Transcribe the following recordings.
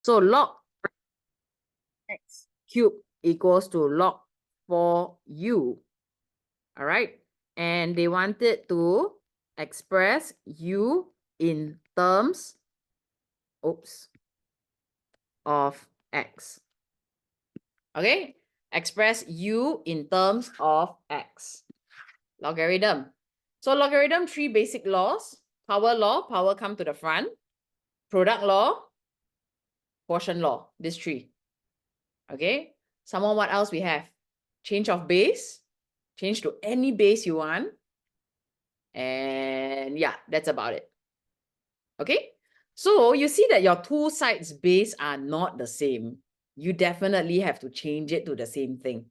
So log x cubed equals to log 4u. All right. And they wanted to express u in terms, of x. Okay. Express u in terms of x. Logarithm. So logarithm, 3 basic laws. Power come to the front. Product law, quotient law, these 3. Okay. Someone, what else we have? Change of base. Change to any base you want. And yeah, that's about it. Okay. So you see that your two sides base are not the same. You definitely have to change it to the same thing.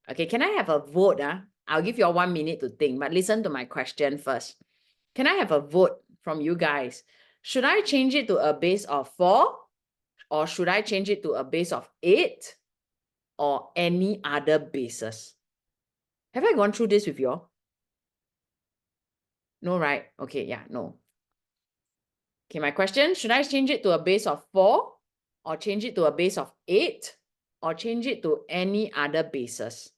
Okay, can I have a vote? I'll give you all 1 minute to think, but listen to my question first. Can I have a vote from you guys? Should I change it to a base of 4? Or should I change it to a base of 8? Or any other bases? Have I gone through this with you all? No, right? Okay, yeah, no. Okay, my question, should I change it to a base of 4? Or change it to a base of 8? Or change it to any other bases?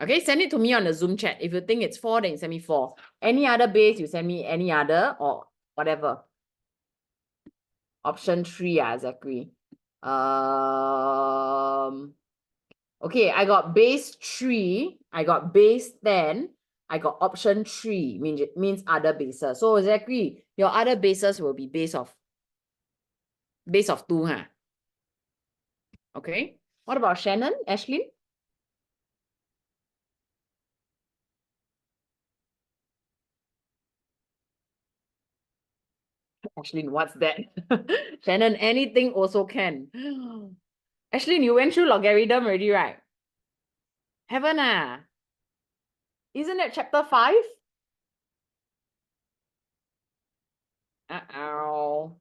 Okay, send it to me on the Zoom chat. If you think it's 4, then you send me 4. Any other base, you send me any other or whatever. Option 3, exactly. Okay, I got base 3. I got base 10. I got option 3, means other bases. So exactly, your other bases will be base of 2, huh? Okay. What about Shannon, Ashley? Ashley, what's that? Shannon, anything also can. Ashley, you went through logarithm already, right? Haven't ah? Isn't that chapter 5? Uh-oh.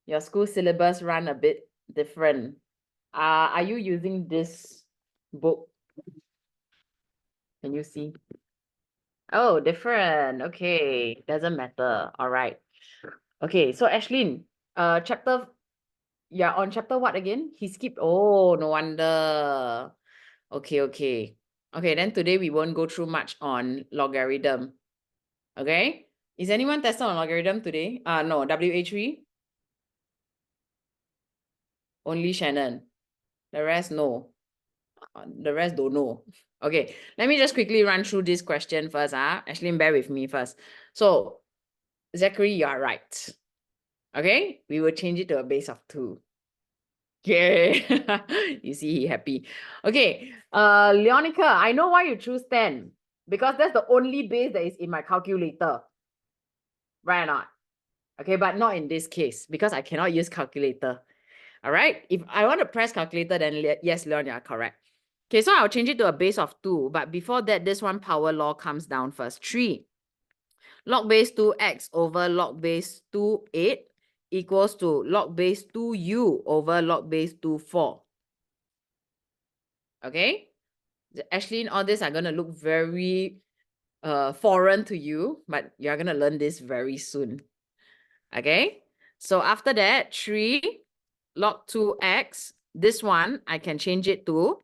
Your school syllabus run a bit different. Are you using this book? Can you see? Oh, different. Okay. Doesn't matter. All right. Okay, so Ashlyn, yeah, on chapter what again? He skipped. Oh, no wonder. Okay, okay. Okay, then today we won't go through much on logarithm. Okay? Is anyone tested on logarithm today? No, WH3? Only Shannon. The rest, no. The rest don't know. Okay, let me just quickly run through this question first. Ashlyn, bear with me first. So, Zachary, you are right. Okay, we will change it to a base of 2. Okay, you see he happy. Okay, Leonica, I know why you choose 10. Because that's the only base that is in my calculator. Right or not? Okay, but not in this case because I cannot use calculator. All right, if I want to press calculator, then yes, Leon, you are correct. Okay, so I'll change it to a base of 2. But before that, this one power law comes down first. 3. Log base 2x over log base 2, 8 equals to log base 2u over log base 2, 4. Okay? Ashlyn, all this are going to look very foreign to you, but you're going to learn this very soon. Okay? So after that, 3 log 2x, this one, I can change it to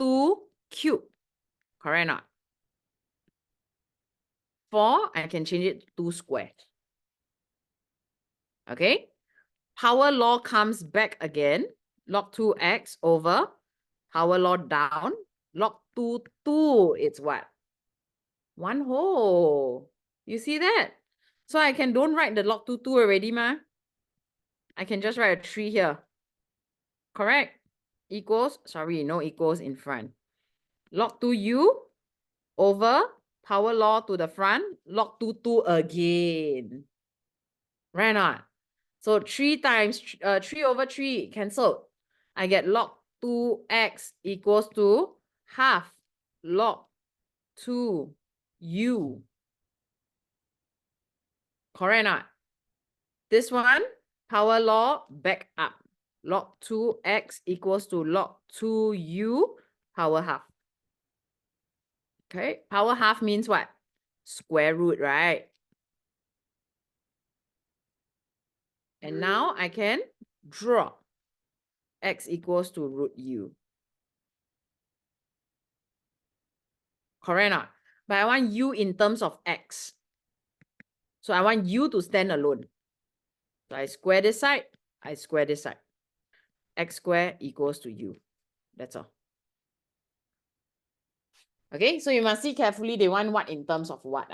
2 cubed. Correct or not? 4, I can change it to 2 squared. Okay? Power law comes back again. Log 2x over power law down. Log 2, it's what? 1 whole. You see that? So I don't write the log 2 already, ma. I can just write a 3 here. Correct? Equals, sorry, no equals in front. Log 2u over power law to the front, log 2 again. Right or not? So 3 times 3 over 3 cancelled. I get log 2x equals to half log 2u. Correct or not? This one, power law back up. Log 2x equals to log 2u power half. Okay, power half means what? Square root, right? And now I can draw x equals to root u. Correct or not? But I want u in terms of x. So I want u to stand alone. So I square this side, I square this side. X squared equals to u. That's all. Okay, so you must see carefully they want what in terms of what.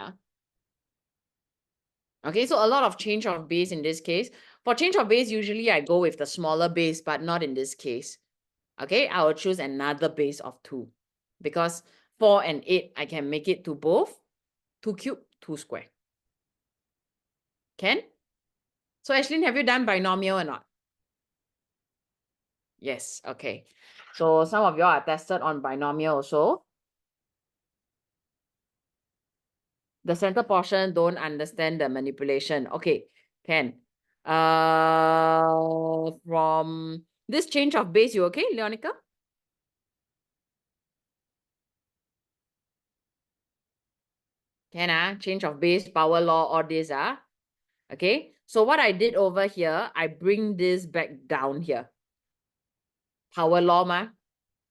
Okay, so a lot of change of base in this case. For change of base, usually I go with the smaller base, but not in this case. Okay, I will choose another base of 2. Because 4 and 8, I can make it to both 2 cube, 2 square. Can? So Ashlyn, have you done binomial or not? Yes, okay. So some of you are tested on binomial also. The center portion don't understand the manipulation. Okay, can. From this change of base, you okay, Leonica? Can change of base, power law, all this okay. So what I did over here, I bring this back down here. Power law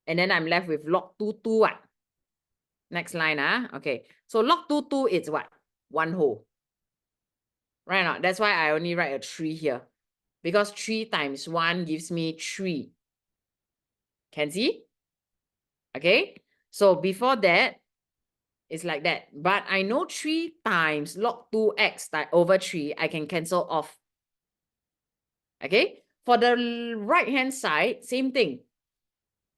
and then I'm left with log 2 2 what? Next line okay. So log 2 2 is what? 1 whole. Right now, that's why I only write a 3 here. Because 3 times 1 gives me 3. Can see? Okay. So before that, it's like that. But I know 3 times log 2x over 3, I can cancel off. Okay. For the right-hand side, same thing.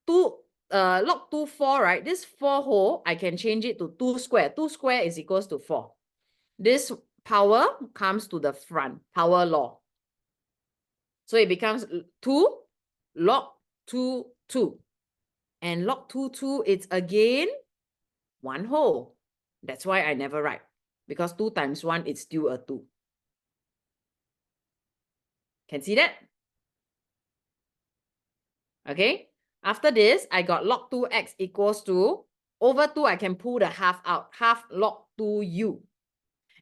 Log 2, 4, right? This 4 whole, I can change it to 2 square. 2 square is equals to 4. This power comes to the front, power law. So it becomes 2 log 2, 2. And log 2, 2, it's again 1 whole. That's why I never write. Because 2 times 1 is still a 2. Can see that? Okay. After this, I got log 2x equals to, over 2, I can pull the half out. Half log 2u.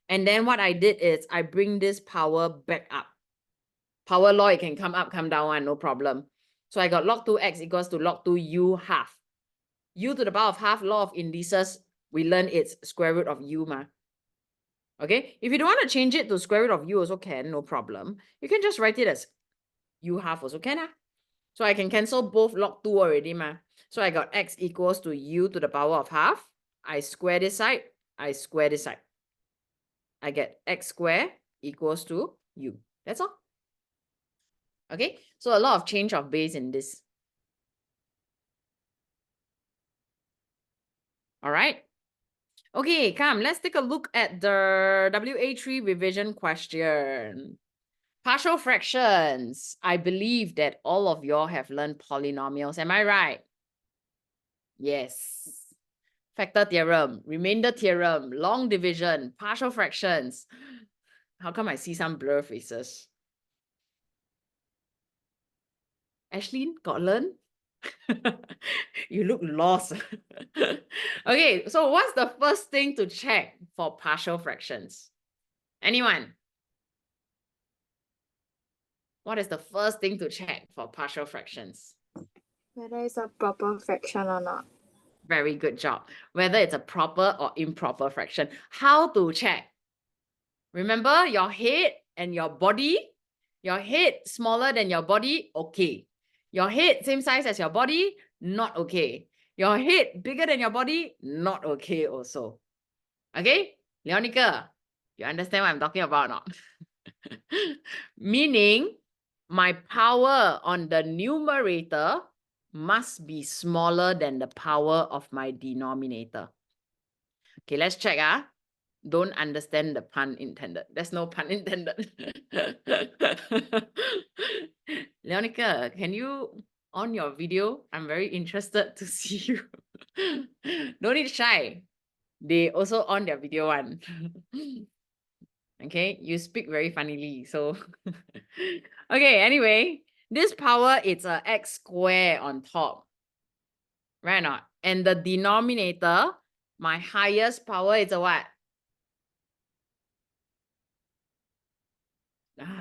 And then what I did is, I bring this power back up. Power law, it can come up, come down, no problem. So I got log 2x equals to log 2u half. U to the power of half, law of indices, we learn it's square root of u Okay, if you don't want to change it to square root of u also can, no problem. You can just write it as u half also can. So I can cancel both log 2 already So I got x equals to u to the power of half. I square this side, I square this side. I get x squared equals to u. That's all. Okay, so a lot of change of base in this. All right. Okay, come, let's take a look at the WA3 revision question. Partial fractions. I believe that all of y'all have learned polynomials. Am I right? Yes. Factor theorem, remainder theorem, long division, partial fractions. How come I see some blur faces? Ashlyn, got learn? You look lost. Okay, so what's the first thing to check for partial fractions? Anyone? What is the first thing to check for partial fractions? Whether it's a proper fraction or not. Very good job. Whether it's a proper or improper fraction. How to check? Remember your head and your body? Your head smaller than your body? Okay. Your head same size as your body? Not okay. Your head bigger than your body? Not okay also. Okay? Leonica, you understand what I'm talking about or not? Meaning, my power on the numerator must be smaller than the power of my denominator. Okay, let's check. Don't understand the pun intended. There's no pun intended. Leonica, can you on your video? I'm very interested to see you. Don't need shy. They also on their video one. Okay, you speak very funnily. So, okay, anyway, this power is a x square on top. Right or not? And the denominator, my highest power is a what?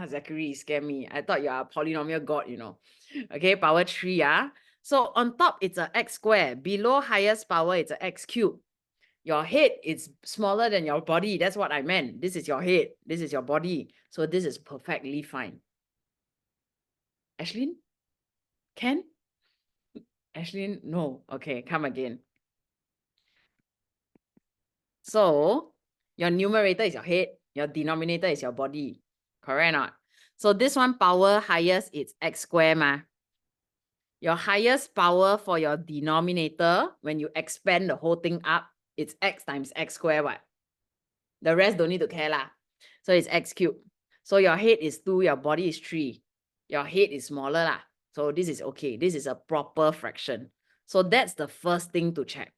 Zachary, scare me. I thought you are a polynomial god, you know. Okay, power 3, yeah. So on top, it's a x squared. Below highest power, it's a x cubed. Your head is smaller than your body. That's what I meant. This is your head. This is your body. So this is perfectly fine. Ashlyn? Ken? Ashlyn? No. Okay, come again. So your numerator is your head. Your denominator is your body. Correct or not? So this one power highest is x squared, ma. Your highest power for your denominator, when you expand the whole thing up, it's x times x squared, what? The rest don't need to care lah. So it's x cubed. So your head is 2, your body is 3. Your head is smaller lah. So this is okay. This is a proper fraction. So that's the first thing to check.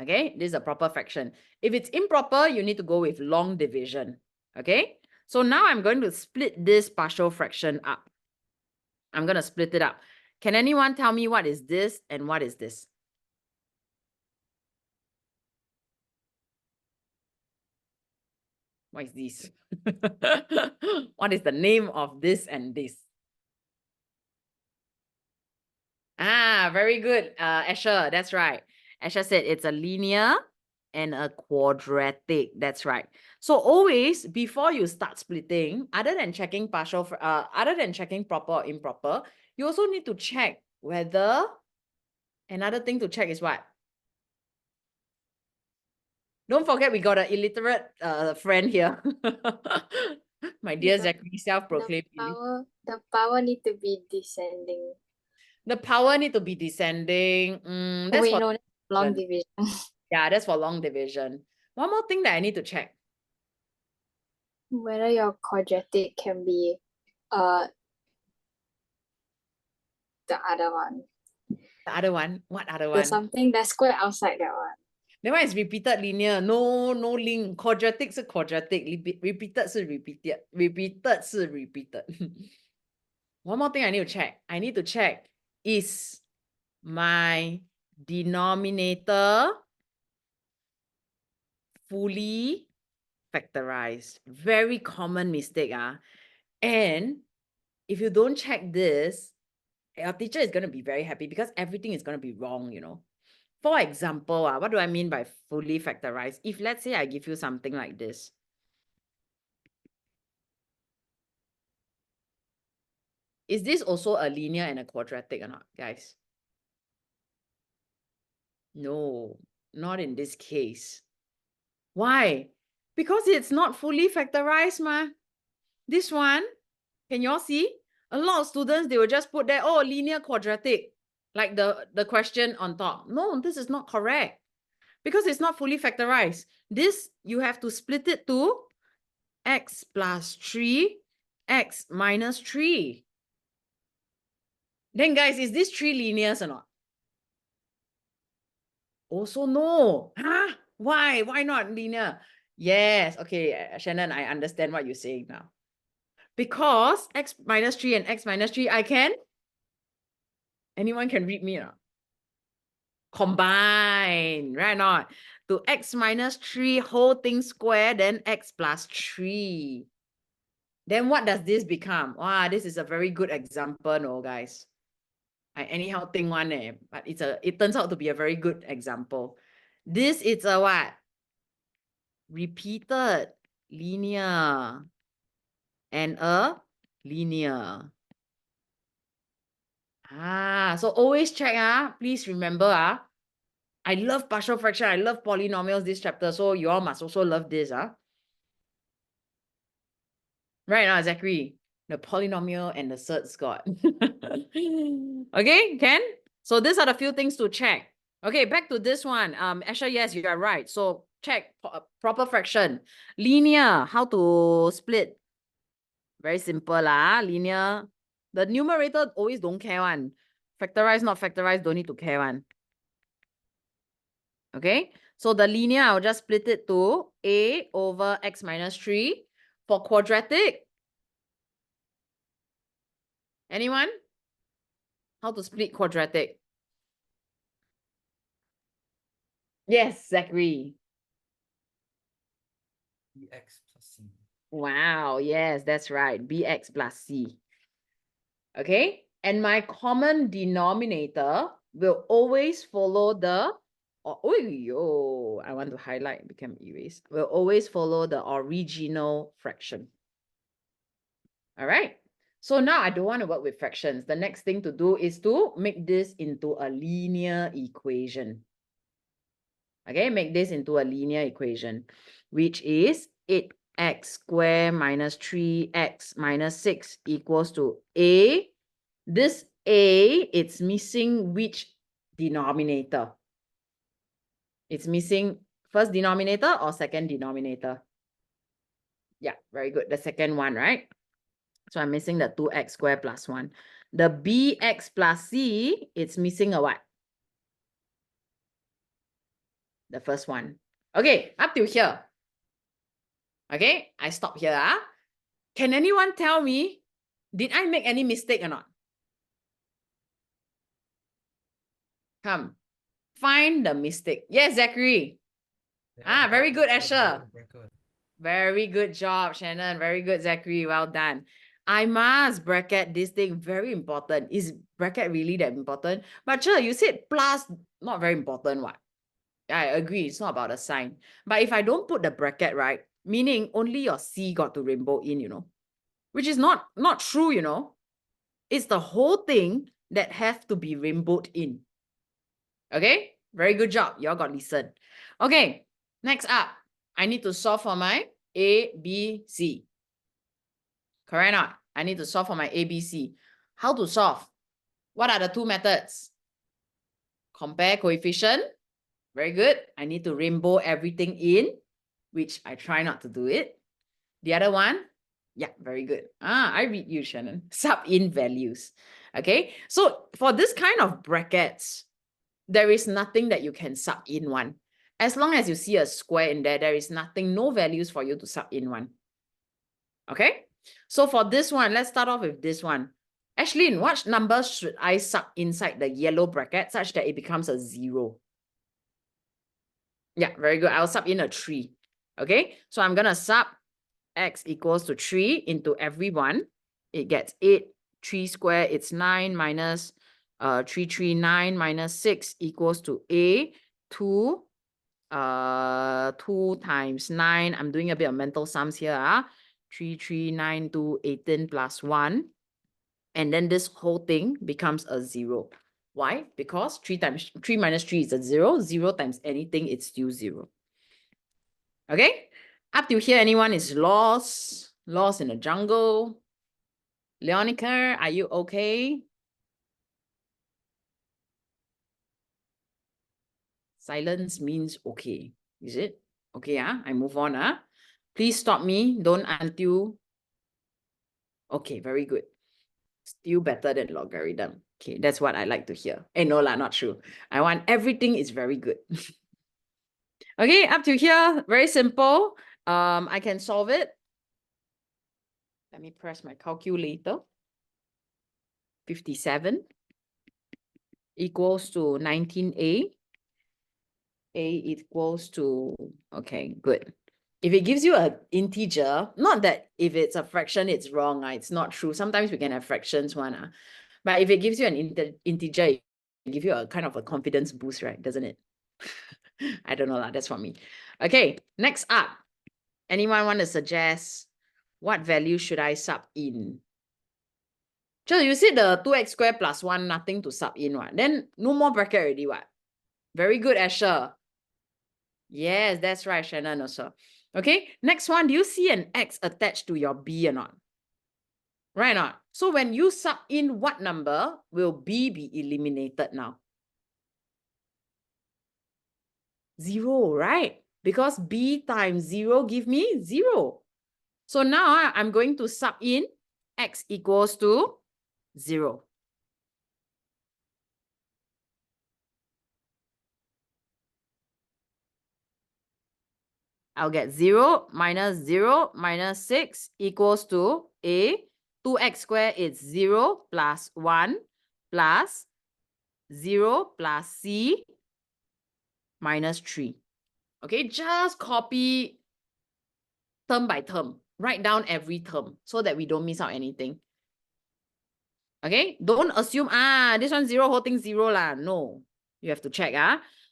Okay, this is a proper fraction. If it's improper, you need to go with long division. Okay, so now I'm going to split this partial fraction up. I'm going to split it up. Can anyone tell me what is this and what is this? What is this? What is the name of this and this? Very good. Asher, that's right. Asher said it's a linear and a quadratic. That's right. So always before you start splitting, other than checking other than checking proper or improper, you also need to check whether, another thing to check is what? Don't forget we got an illiterate friend here. My dear Zachary, self-proclaimed. The power need to be descending. The power need to be descending. That's for that's long division. Yeah, that's for long division. One more thing that I need to check. Whether your quadratic can be the other one. The other one? What other one? There's something that's square outside that one. That one is repeated linear. No link. Quadratic is quadratic. Repeated is repeated. Repeated is repeated. One more thing I need to check. I need to check, is my denominator fully factorized? Very common mistake. And if you don't check this, your teacher is going to be very happy because everything is going to be wrong, you know. For example, what do I mean by fully factorized? If let's say I give you something like this. Is this also a linear and a quadratic or not, guys? No, not in this case. Why? Because it's not fully factorized, ma. This one, can you all see? A lot of students, they will just put there, oh, linear quadratic, like the question on top. No, this is not correct because it's not fully factorized. This, you have to split it to x plus 3, x minus 3. Then guys, is this 3 linears or not? Also no. Why? Why not linear? Yes. Okay, Shannon, I understand what you're saying now. Because x minus 3 and x minus 3, I can? Anyone can read me or not? Combine, right or not? To x minus 3 whole thing square, then x plus 3. Then what does this become? Wow, this is a very good example, no, guys. I anyhow think one, but it turns out to be a very good example. This is a what? Repeated linear and a linear. So always check, please remember, I love partial fraction, I love polynomials this chapter, so you all must also love this, Right now, Zachary, the polynomial and the surd got. Okay, Ken? So these are the few things to check. Okay, back to this one. Asher, yes, you are right. So check proper fraction. Linear, how to split? Very simple lah, linear. The numerator always don't care one. Factorize, not factorize, don't need to care one. Okay, so the linear, I'll just split it to a over x minus 3. For quadratic, anyone? How to split quadratic? Yes, Zachary. Bx plus c. Wow, yes, that's right. Bx plus c. Okay, and my common denominator will always follow the, oh, yo, I want to highlight, become erase. Will always follow the original fraction. All right. So now I don't want to work with fractions. The next thing to do is to make this into a linear equation. Okay, make this into a linear equation, which is 8x squared minus 3x minus 6 equals to a. This a, it's missing which denominator? It's missing first denominator or second denominator? Yeah, very good. The second one, right? So I'm missing the 2x squared plus 1. The bx plus c, it's missing a what? The first one. Okay, up to here. Okay, I stop here. Can anyone tell me, did I make any mistake or not? Come, find the mistake. Yes, Zachary. Yeah, Very good, Asher. bracket. Very good job, Shannon. Very good, Zachary. Well done. I must bracket this thing. Very important. Is bracket really that important? But sure, you said plus, not very important. What? I agree. It's not about the sign. But if I don't put the bracket, right, meaning only your C got to rainbow in, you know, which is not true, you know. It's the whole thing that have to be rainbowed in. Okay? Very good job. Y'all got listen. Okay, next up, I need to solve for my A, B, C. Correct or not? I need to solve for my A, B, C. How to solve? What are the two methods? Compare coefficient. Very good. I need to rainbow everything in, which I try not to do it. The other one, yeah, very good. I read you, Shannon. Sub in values. Okay, so for this kind of brackets, there is nothing that you can sub in one. As long as you see a square in there, there is nothing, no values for you to sub in one. Okay, so for this one, let's start off with this one. Ashlyn, what number should I sub inside the yellow bracket such that it becomes a 0? Yeah, very good. I'll sub in a 3. Okay, so I'm going to sub x equals to 3 into every one. It gets 8. 3 squared, it's 9 minus 9 minus 6 equals to a 2. 2 times 9. I'm doing a bit of mental sums here. 3, 9, 2, 18 plus 1. And then this whole thing becomes a 0. Why? Because 3 minus 3 is a 0. 0 times anything, it's still 0. Okay? Up to here, anyone is lost? Lost in the jungle? Leonica, are you okay? Silence means okay. Is it? Okay, I move on. Please stop me. Don't until. Okay, very good. Still better than logarithm. Okay, that's what I like to hear. No lah, not true. I want everything is very good. Okay, up to here, very simple. I can solve it. Let me press my calculator. 57 equals to 19a. A equals to, okay, good. If it gives you an integer, not that if it's a fraction, it's wrong. It's not true. Sometimes we can have fractions one. But if it gives you an integer, it gives you a kind of a confidence boost, right? Doesn't it? I don't know. That's for me. Okay, next up. Anyone want to suggest what value should I sub in? So you see the 2x squared plus 1, nothing to sub in. What? Then no more bracket already. What? Very good, Asher. Yes, that's right, Shannon also. Okay, next one. Do you see an x attached to your b or not? Right or not? So when you sub in what number, will b be eliminated now? 0, right? Because b times 0 give me 0. So now I'm going to sub in x equals to 0. I'll get 0 minus 6 equals to a. 2x squared is 0 plus 1 plus 0 plus c minus 3. Okay, just copy term by term. Write down every term so that we don't miss out anything. Okay, don't assume, this one 0, whole thing 0 lah. No, you have to check.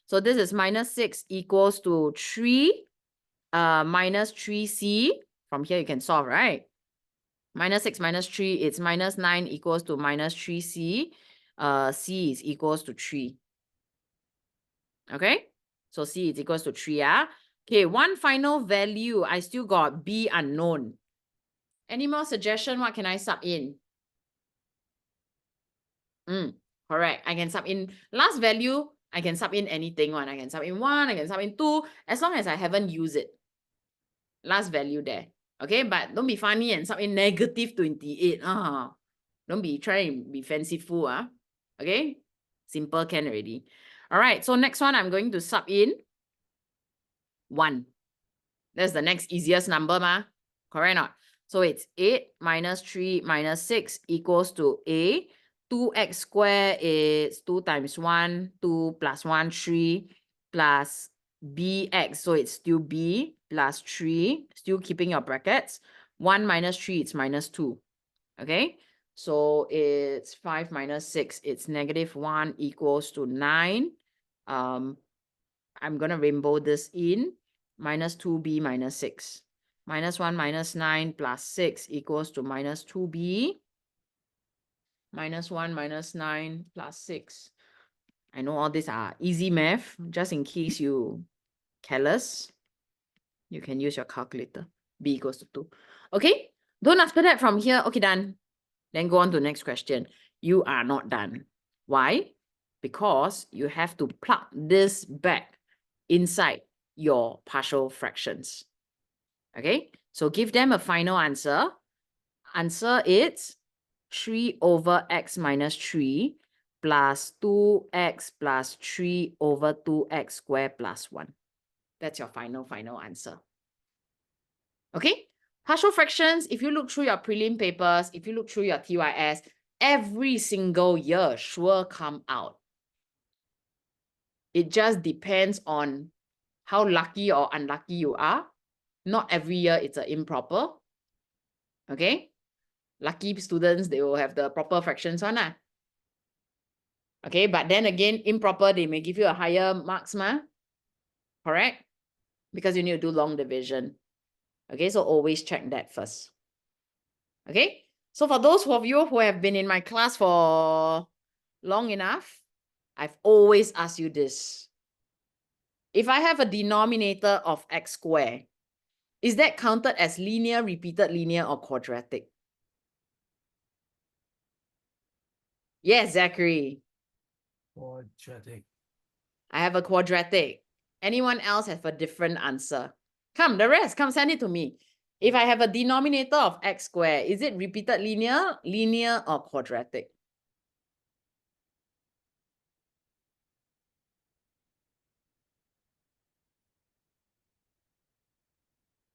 So this is minus 6 equals to 3 minus 3c. From here you can solve, right? Minus 6 minus 3, it's minus 9 equals to minus 3c. C is equals to 3. Okay, so C is equals to 3. Okay, one final value. I still got B unknown. Any more suggestion? What can I sub in? Correct. I can sub in last value. I can sub in anything. I can sub in 1. I can sub in 2. As long as I haven't used it. Last value there. Okay, but don't be funny and sub in negative 28. Don't be trying to be fanciful. Okay, simple can already. All right, so next one I'm going to sub in 1. That's the next easiest number, correct or not? So it's 8 minus 3 minus 6 equals to A. 2x squared is 2 times 1, 2 plus 1, 3 plus bx. So it's still b plus 3, still keeping your brackets. 1 minus 3, it's minus 2. Okay, so it's 5 minus 6, it's negative 1 equals to 9. I'm going to rainbow this in. Minus 2b minus 6. Minus 1 minus 9 plus 6 equals to minus 2b. Minus 1 minus 9 plus 6. I know all these are easy math. Just in case you careless, you can use your calculator. B equals to 2. Okay, don't after that from here. Okay, done. Then go on to the next question. You are not done. Why? Because you have to plug this back inside your partial fractions. Okay, so give them a final answer. Answer is 3 over x minus 3 plus 2x plus 3 over 2x squared plus 1. That's your final answer. Okay, partial fractions, if you look through your prelim papers, if you look through your TYS, every single year sure come out. It just depends on how lucky or unlucky you are. Not every year it's an improper. Okay, lucky students, they will have the proper fractions one. Okay, but then again, improper, they may give you a higher marks, correct? Because you need to do long division. Okay, so always check that first. Okay, so for those of you who have been in my class for long enough, I've always asked you this. If I have a denominator of x squared, is that counted as linear, repeated linear, or quadratic? Yes, Zachary. Quadratic. I have a quadratic. Anyone else have a different answer? Come, the rest, come send it to me. If I have a denominator of x squared, is it repeated linear, linear, or quadratic?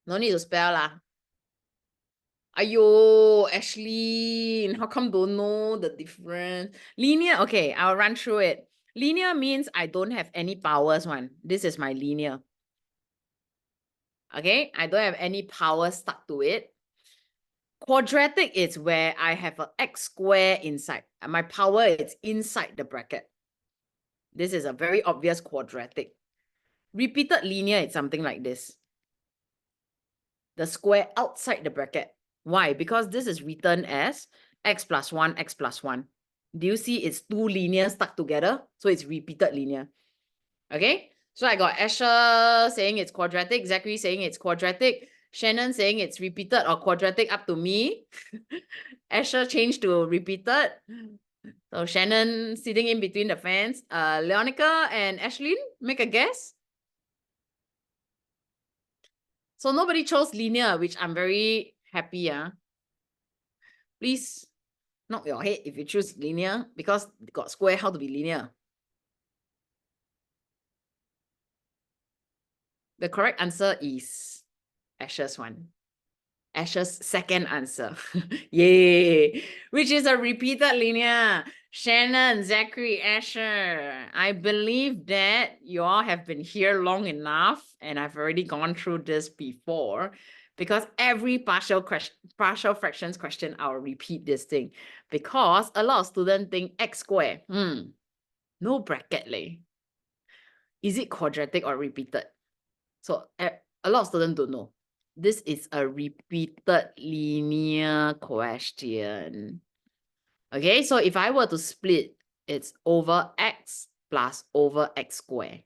No need to spell lah. Ayo, Ashley, how come don't know the difference? Linear, okay, I'll run through it. Linear means I don't have any powers one. This is my linear. Okay, I don't have any power stuck to it. Quadratic is where I have an x squared inside. And my power is inside the bracket. This is a very obvious quadratic. Repeated linear is something like this. The square outside the bracket. Why? Because this is written as x plus 1, x plus 1. Do you see it's two linear stuck together? So it's repeated linear. Okay, so I got Asher saying it's quadratic, Zachary saying it's quadratic, Shannon saying it's repeated or quadratic, up to me. Asher changed to repeated. So Shannon sitting in between the fence. Leonica and Ashlyn, make a guess. So nobody chose linear, which I'm very happy. Please knock your head if you choose linear, because got square, how to be linear? The correct answer is Asher's one. Asher's second answer. Yay! Which is a repeated linear. Shannon, Zachary, Asher. I believe that you all have been here long enough, and I've already gone through this before. Because every partial fractions question, I'll repeat this thing. Because a lot of students think x squared, no bracket leh. Is it quadratic or repeated? So a lot of students don't know. This is a repeated linear question. Okay, so if I were to split, it's over x plus over x squared.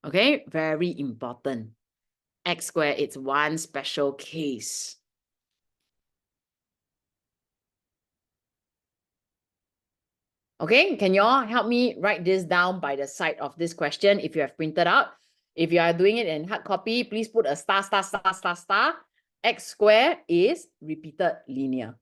Okay, very important. X squared, it's one special case. Okay, can you all help me write this down by the side of this question if you have printed out? If you are doing it in hard copy, please put a star, star, star, star, star. X squared is repeated linear.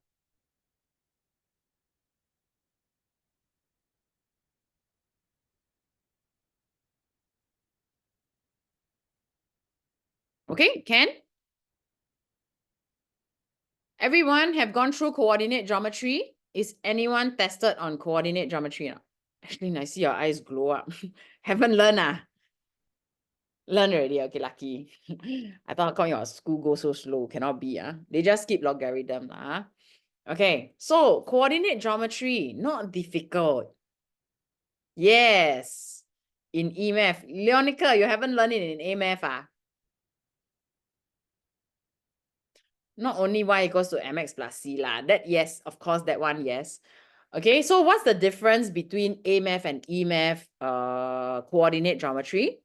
Okay, can? Everyone have gone through coordinate geometry? Is anyone tested on coordinate geometry now? Actually, I see your eyes glow up. Haven't learned, ah? Learn already, okay, lucky. I thought how come your school go so slow, cannot be, ah? They just skip logarithm, ah. Okay, so coordinate geometry, not difficult. Yes, in E-Math. Leonica, you haven't learned it in A-Math, ah? Not only y equals to mx plus c lah. That, yes, of course, that one, yes. Okay, so what's the difference between A-Math and E-Math coordinate geometry?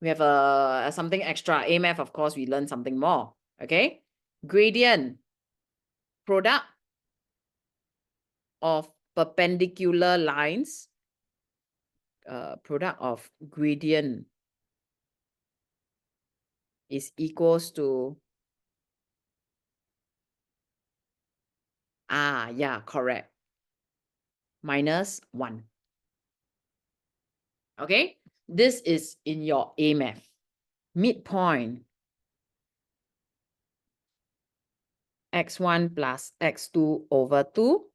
We have something extra. A-Math, of course, we learn something more. Okay, gradient, product of perpendicular lines, product of gradient is equals to, yeah, correct, minus 1. Okay, this is in your A-Math. Midpoint, x1 plus x2 over 2,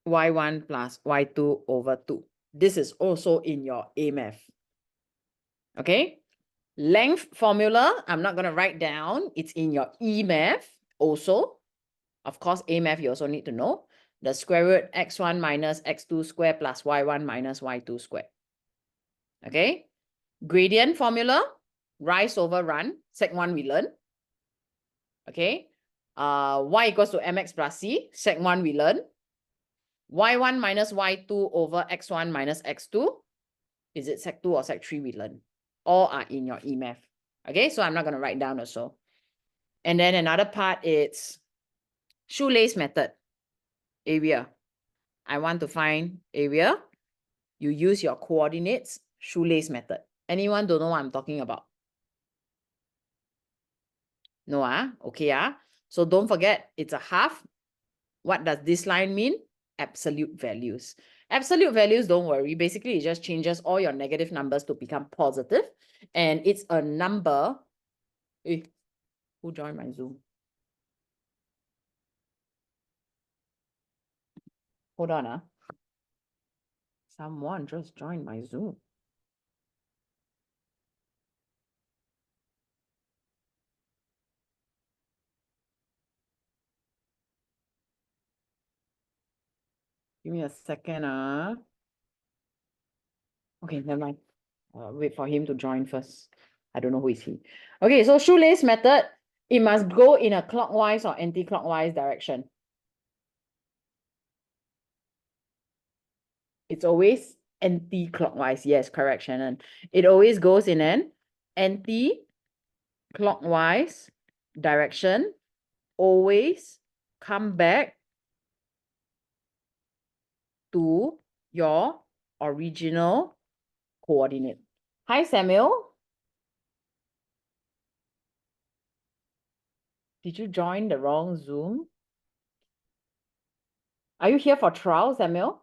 y1 plus y2 over 2. This is also in your A-Math. Okay, length formula, I'm not going to write down. It's in your E-Math also. Of course, A-Math you also need to know. The square root x1 minus x2 square plus y1 minus y2 square. Okay, gradient formula, rise over run, sec 1 we learn. Okay, y equals to mx plus c, sec 1 we learn. y1 minus y2 over x1 minus x2. Is it sec 2 or sec 3 we learn? All are in your E-Math. Okay, so I'm not going to write down also. And then another part, it's shoelace method, area. I want to find area. You use your coordinates, shoelace method. Anyone don't know what I'm talking about? No, okay, so don't forget, it's a half. What does this line mean? Absolute values. Absolute values, don't worry. Basically, it just changes all your negative numbers to become positive. And it's a number. Hey, who joined my Zoom? Hold on, someone just joined my Zoom. Give me a second, Okay, never mind. Wait for him to join first. I don't know who is he. Okay, so shoelace method, it must go in a clockwise or anti-clockwise direction. It's always anti-clockwise. Yes, correct, Shannon. It always goes in an anti-clockwise direction. Always come back to your original coordinate. Hi, Samuel. Did you join the wrong Zoom? Are you here for trial, Samuel?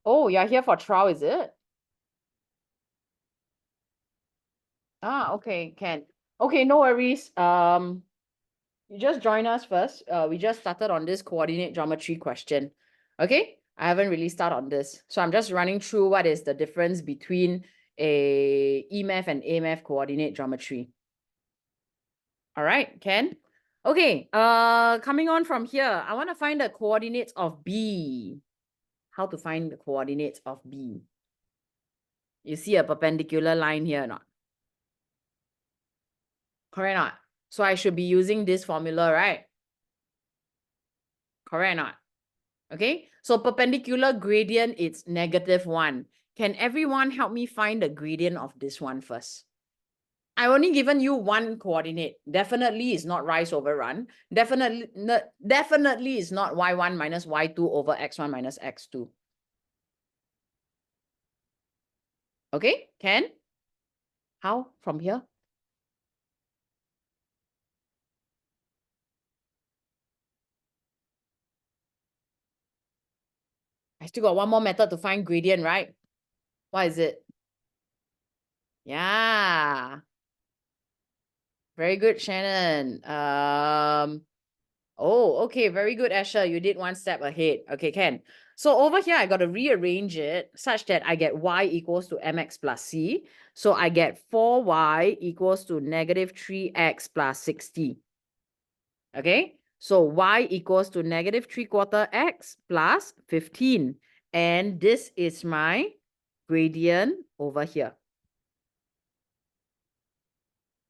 Oh, you're here for trial, is it? Okay, can. Okay, no worries. You just join us first. We just started on this coordinate geometry question. Okay, I haven't really started on this. So I'm just running through what is the difference between a EMAF and AMAF coordinate geometry. All right, Ken? Okay, coming on from here, I want to find the coordinates of B. How to find the coordinates of B? You see a perpendicular line here or not? Correct or not? So I should be using this formula, right? Correct or not? Okay, so perpendicular gradient, it's -1. Can everyone help me find the gradient of this one first? I only given you one coordinate. Definitely is not rise over run. Definitely is not y1 minus y2 over x1 minus x2. Okay, Ken? How from here? I still got one more method to find gradient, right? What is it? Yeah. Very good, Shannon. Oh, okay. Very good, Asher. You did one step ahead. Okay, Ken. So over here, I got to rearrange it such that I get y equals to mx plus c. So I get 4y equals to -3x plus 60. Okay, so y equals to -3/4 x plus 15. And this is my gradient over here.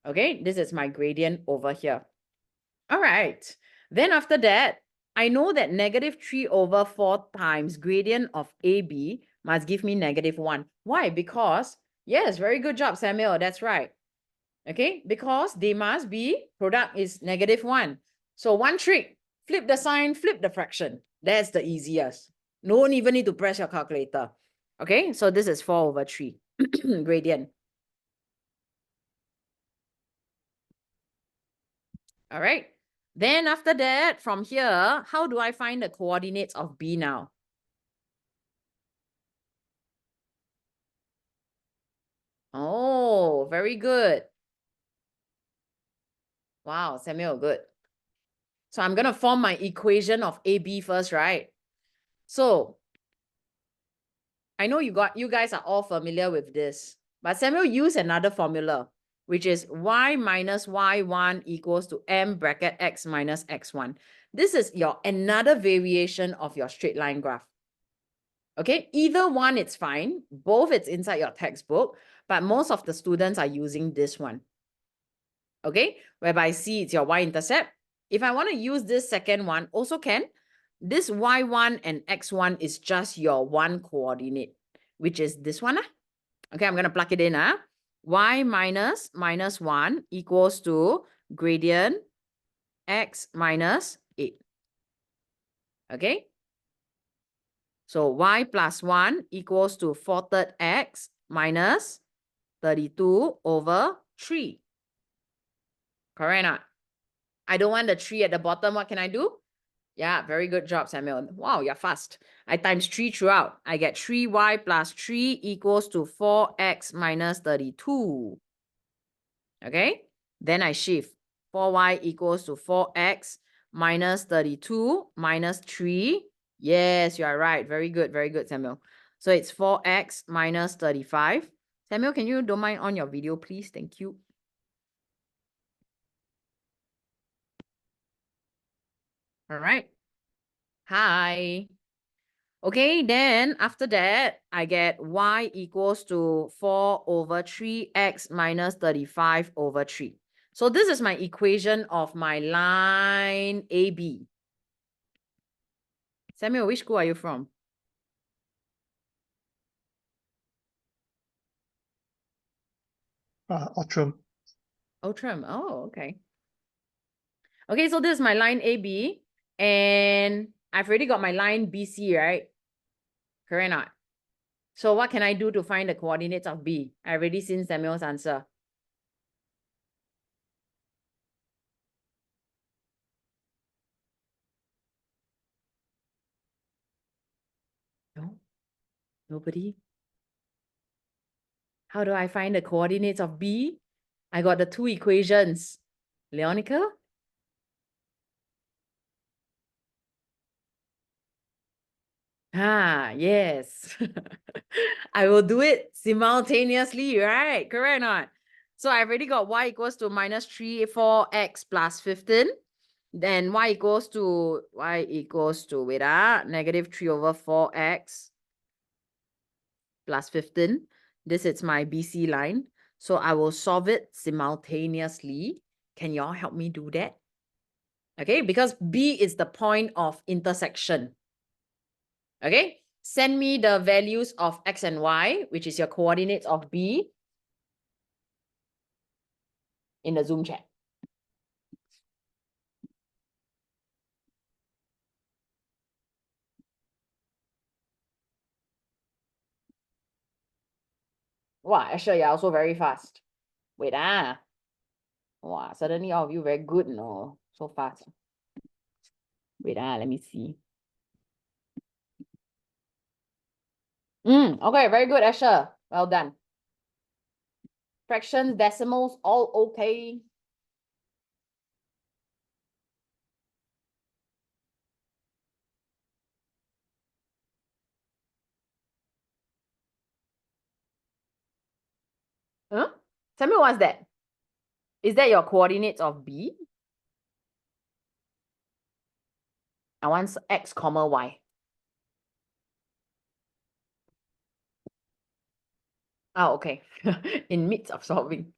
Okay, this is my gradient over here. All right. Then after that, I know that -3/4 times gradient of AB must give me -1. Why? Because, yes, very good job, Samuel. That's right. Okay, because they must be, product is -1. So one trick, flip the sign, flip the fraction. That's the easiest. No one even need to press your calculator. Okay, so this is 4/3 gradient. All right. Then after that, from here, how do I find the coordinates of B now? Oh, very good. Wow, Samuel, good. So I'm going to form my equation of AB first, right? So I know you guys are all familiar with this, but Samuel used another formula, which is y minus y1 equals to m bracket x minus x1. This is your another variation of your straight line graph. Okay, either one, it's fine. Both, it's inside your textbook, but most of the students are using this one. Okay, whereby C, it's your y-intercept. If I want to use this second one, also can. This y1 and x1 is just your one coordinate, which is this one. Okay, I'm going to plug it in. Y minus -1 equals to gradient x minus 8. Okay. So y plus 1 equals to 4/3 x minus 32 over 3. Correct or not? I don't want the 3 at the bottom. What can I do? Yeah, very good job, Samuel. Wow, you're fast. I times 3 throughout. I get 3y plus 3 equals to 4x minus 32. Okay, then I shift. 4y equals to 4x minus 32 minus 3. Yes, you are right. Very good, Samuel. So it's 4x minus 35. Samuel, can you don't mind on your video, please? Thank you. All right. Hi. Okay, then after that, I get y equals to 4/3x minus 35/3. So this is my equation of my line AB. Samuel, which school are you from? Outram. Outram. Oh, okay. Okay, so this is my line AB, and I've already got my line BC, right? Correct or not? So what can I do to find the coordinates of B? I already seen Samuel's answer. No? Nobody? How do I find the coordinates of B? I got the two equations. Leonica? Ah, yes. I will do it simultaneously, right? Correct or not? So I've already got y equals to minus 3, 4x plus 15. Then y equals to, negative 3 over 4x plus 15. This is my BC line. So I will solve it simultaneously. Can y'all help me do that? Okay, because B is the point of intersection. Okay, send me the values of x and y, which is your coordinates of B, in the Zoom chat. Wow, actually, you're also very fast. Wait, wow, suddenly all of you very good, no? So fast. Wait, let me see. Okay, very good, Asher. Well done. Fractions, decimals, all okay. Huh? Tell me what's that? Is that your coordinates of B? I want x comma y. Oh, okay. In midst of solving.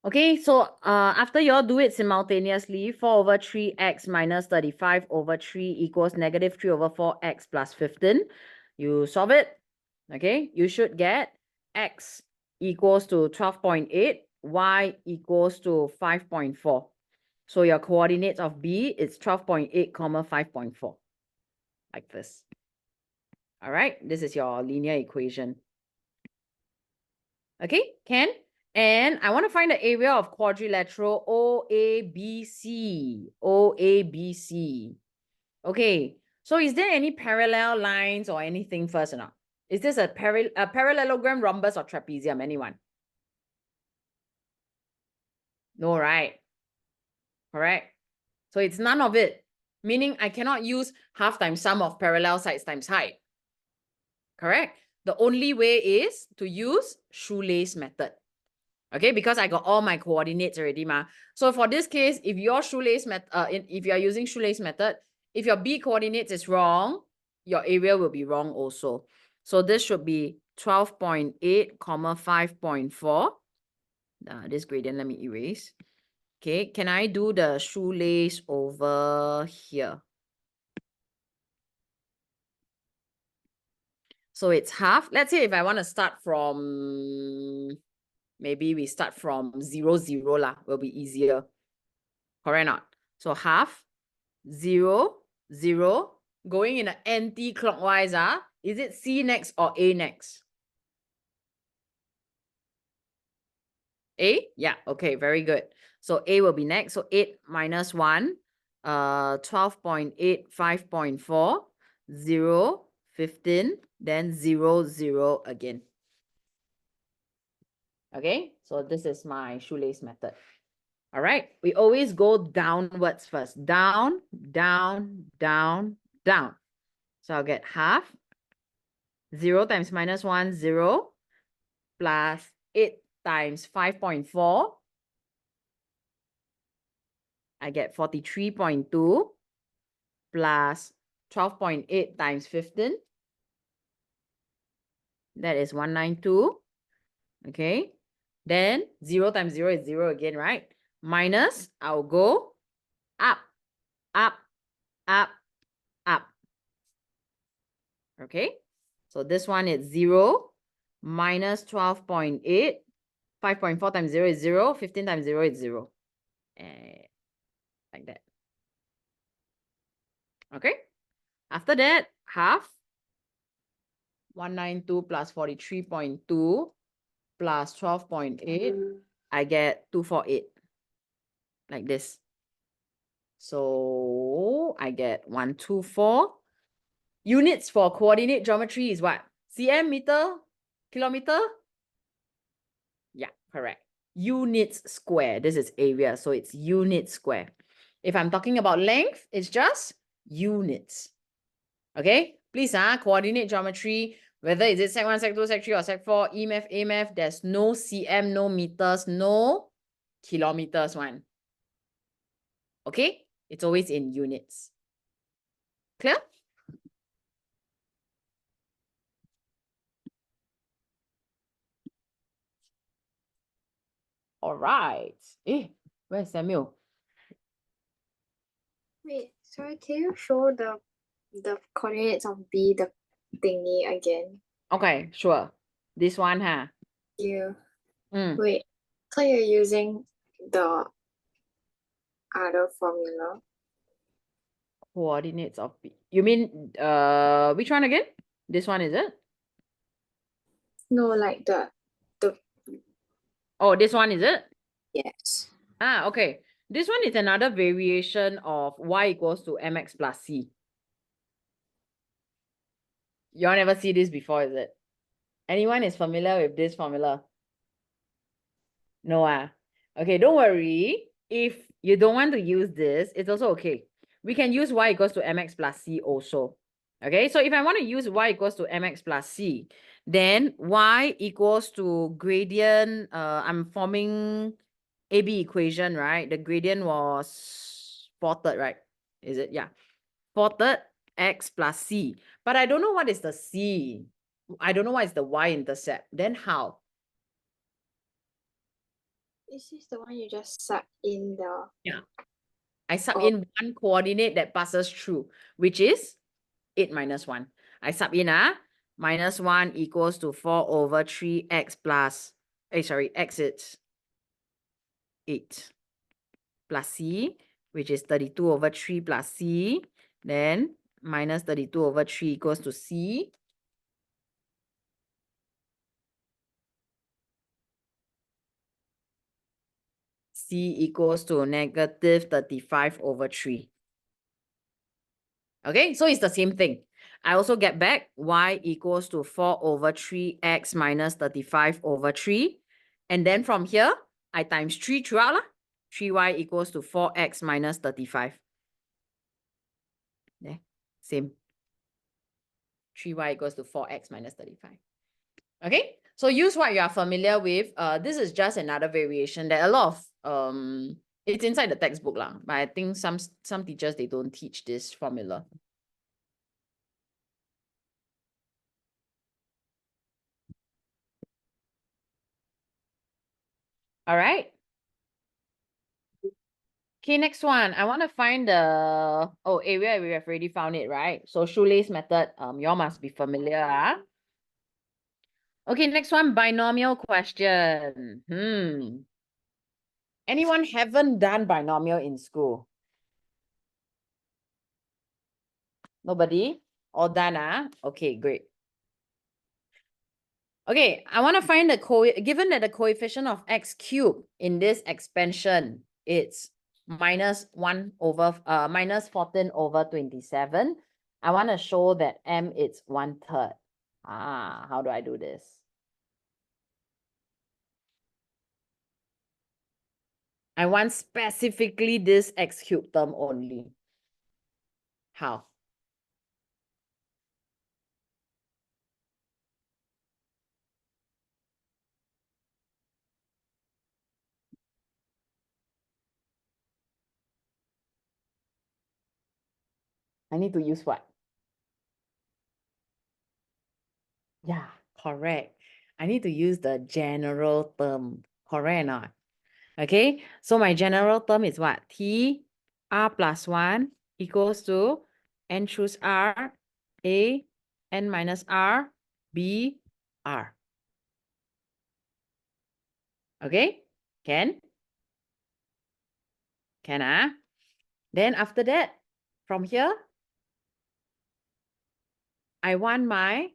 Okay, so after you all do it simultaneously, 4 over 3x minus 35 over 3 equals negative 3 over 4x plus 15. You solve it, okay? You should get x equals to 12.8, y equals to 5.4. So your coordinates of B is 12.8, comma 5.4, like this. All right, this is your linear equation. Okay, can? And I want to find the area of quadrilateral OABC. OABC. Okay, so is there any parallel lines or anything first or not? Is this a parallelogram, rhombus, or trapezium? Anyone? No, right? Correct. So it's none of it, meaning I cannot use half times sum of parallel sides times height. Correct? The only way is to use shoelace method. Okay, because I got all my coordinates already, ma. So for this case, if your shoelace if you are using shoelace method, if your B coordinates is wrong, your area will be wrong also. So this should be 12.8, comma 5.4. This gradient, let me erase. Okay, can I do the shoelace over here? So it's half. Let's say if I want to start from, maybe we start from 0, 0 lah, will be easier. Correct or not? So half, 0, 0, going in an anti-clockwise. Is it C next or A next? A? Yeah, okay, very good. So A will be next. So 8 minus 1, 12.8, 5.4, 0, 15, then 0, 0 again. Okay, so this is my shoelace method. All right, we always go downwards first. Down, down, down, down. So I'll get half. 0 times minus 1, 0, plus 8 times 5.4. I get 43.2 plus 12.8 times 15. That is 192. Okay. Then 0 times 0 is 0 again, right? Minus, I'll go up, up, up, up. Okay. So this one is 0 minus 12.8 5.4 times 0 is 0. 15 times 0 is 0. Like that. Okay. After that, half. 192 plus 43.2 plus 12.8. I get 248. Like this. So I get 124. Units for coordinate geometry is what? cm, meter, kilometer? Yeah, correct. Units square. This is area, so it's unit square. If I'm talking about length, it's just units. Okay? Please, coordinate geometry, whether is it Sec 1, Sec 2, Sec 3, or Sec 4, EMF, AMF, there's no cm, no meters, no kilometers one. Okay? It's always in units. Clear? All right. Where's Samuel? Wait, sorry, can you show the coordinates of B, the thingy again? Okay, sure. This one, huh? You Mm. wait, so you're using the other formula? Coordinates of B. You mean which one again? This one, is it? No, like the Oh, this one, is it? yes. Okay. This one is another variation of y equals to mx plus c. You all never see this before, is it? Anyone is familiar with this formula? No, okay, don't worry. If you don't want to use this, it's also okay. We can use y equals to mx plus c also. Okay, so if I want to use y equals to mx plus c, then y equals to gradient, I'm forming AB equation, right? The gradient was 4/3, right? Is it? Yeah. 4/3 x plus c. But I don't know what is the c. I don't know what is the y-intercept. Then how? Is this the one you just sub in the Yeah. I sub Oh. in one coordinate that passes through, which is 8 minus 1. I sub in minus 1 equals to 4/3x plus, x is 8 plus c, which is 32/3 plus c. Then minus 32/3 equals to c. C equals to negative 35/3. Okay, so it's the same thing. I also get back y equals to 4/3x minus 35/3. And then from here, I times 3 throughout. 3y equals to 4x minus 35. Yeah, same. 3y equals to 4x minus 35. Okay, so use what you are familiar with. This is just another variation. There are a lot of it's inside the textbook lah, but I think some teachers, they don't teach this formula. All right. Okay, next one. I want to find the area. We have already found it, right? So shoelace method, you all must be familiar. Okay, next one, binomial question. Anyone haven't done binomial in school? Nobody? All done, Okay, great. Okay, I want to find given that the coefficient of x cubed in this expansion, it's minus 14/27. I want to show that m is 1/3. How do I do this? I want specifically this x cubed term only. How? I need to use what? Yeah, correct. I need to use the general term. Correct or not? Okay, so my general term is what? T r plus 1 equals to n choose r, a, n minus r, b, r. Okay, can? Can, ah? Then after that, from here, I want my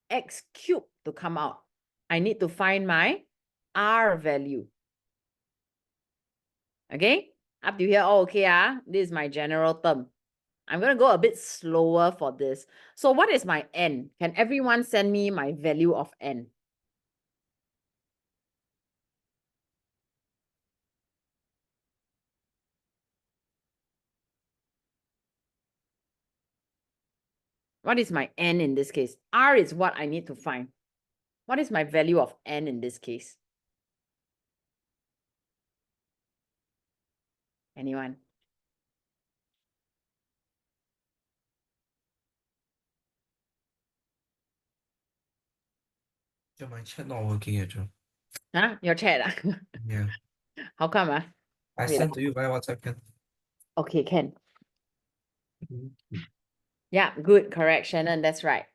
x cubed to come out. I need to find my r value. Okay, up to here, all okay, ah? This is my general term. I'm going to go a bit slower for this. So what is my n? Can everyone send me my value of n? What is my n in this case? R is what I need to find. What is my value of n in this case? Anyone? Yeah, my chat not working yet, Joe. Huh? Your chat, ah? Yeah. How come, ah? I Wait, sent to you via WhatsApp, can? okay, can. Mhm. Yeah, good, correct, Shannon, that's right.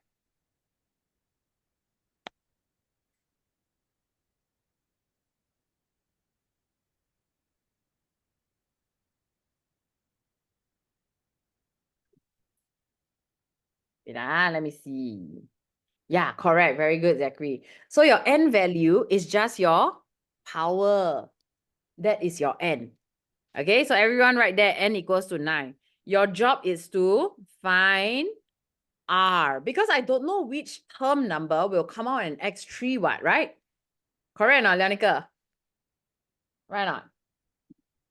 Wait, let me see. Yeah, correct, very good, Zachary. So your n value is just your power. That is your n. Okay, so everyone right there, n equals to 9. Your job is to find r, because I don't know which term number will come out in x3, what, right? Correct or not, Leonica? Right or not?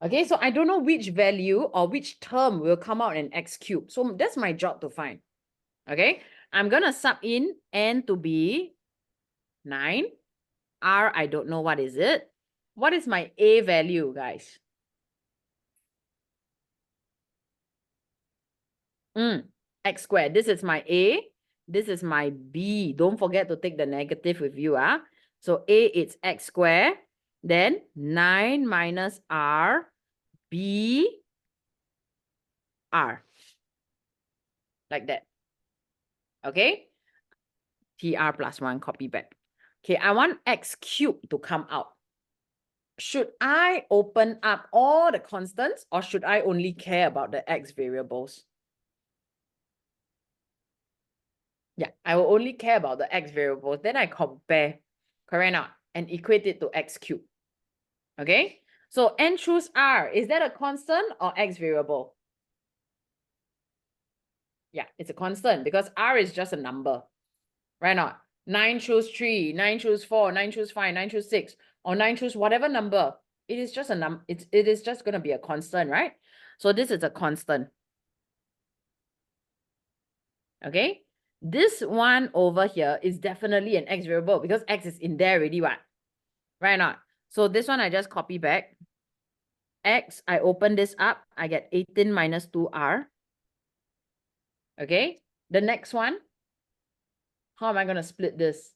Okay, so I don't know which value or which term will come out in x cubed. So that's my job to find. Okay, I'm going to sub in n to be 9. R, I don't know what is it. What is my a value, guys? X squared. This is my a. This is my b. Don't forget to take the negative with you. So a is x squared. Then 9 minus r, b, r. Like that. Okay? TR plus 1, copy back. Okay, I want x cubed to come out. Should I open up all the constants or should I only care about the x variables? Yeah, I will only care about the x variables. Then I compare, correct or not? And equate it to x cubed. Okay? So n choose r. Is that a constant or x variable? Yeah, it's a constant because r is just a number. Right or not? 9 choose 3, 9 choose 4, 9 choose 5, 9 choose 6, or 9 choose whatever number. It is just a number. It is just going to be a constant, right? So this is a constant. Okay? This one over here is definitely an x variable because x is in there already, what? Right or not? So this one I just copy back. X, I open this up, I get 18 minus 2r. Okay? The next one, how am I going to split this?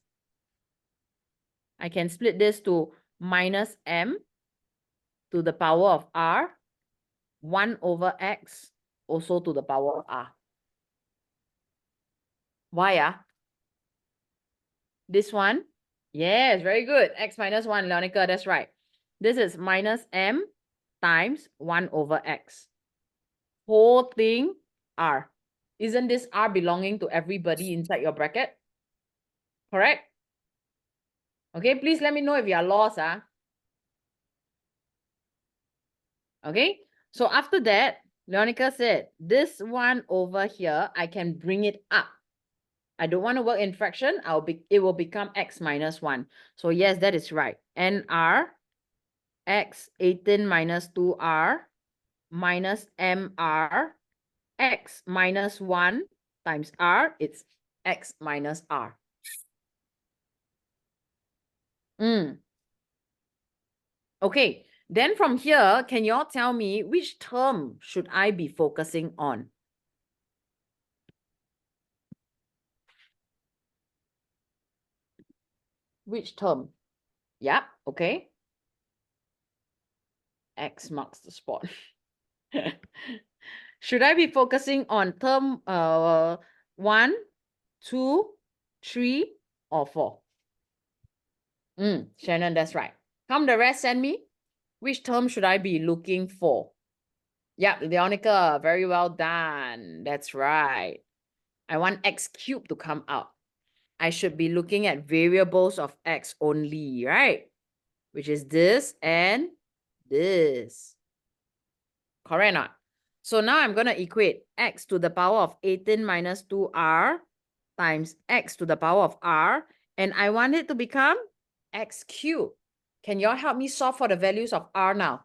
I can split this to minus m to the power of r, 1 over x, also to the power of r. Why? This one? Yes, very good. X minus 1, Leonica, that's right. This is minus m times 1 over x. Whole thing r. Isn't this r belonging to everybody inside your bracket? Correct? Okay, please let me know if you are lost. Okay, so after that, Leonica said, this one over here, I can bring it up. I don't want to work in fraction. It will become x minus 1. So yes, that is right. NR x 18 minus 2r minus mr x minus 1 times r. It's x minus r. Okay, then from here, can you all tell me which term should I be focusing on? Which term? Yeah, okay. X marks the spot. Should I be focusing on term 1, 2, 3, or 4? Shannon, that's right. Come the rest, send me. Which term should I be looking for? Yep, Leonica, very well done. That's right. I want x cubed to come out. I should be looking at variables of x only, right? Which is this and this. Correct or not? So now I'm going to equate x to the power of 18 minus 2r times x to the power of r. And I want it to become x cubed. Can y'all help me solve for the values of r now?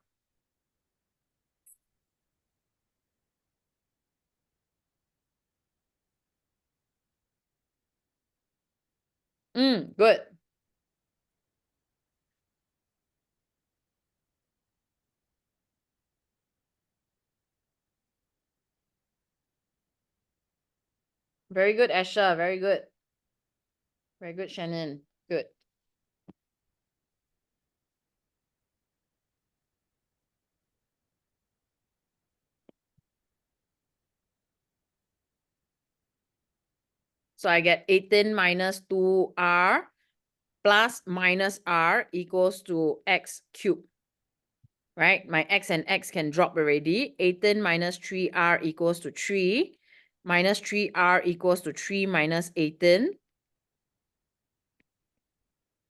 Good. Very good, Asha. Very good. Very good, Shannon. Good. So I get 18 minus 2r plus minus r equals to x cubed. Right? My x and x can drop already. 18 minus 3r equals to 3. Minus 3r equals to 3 minus 18.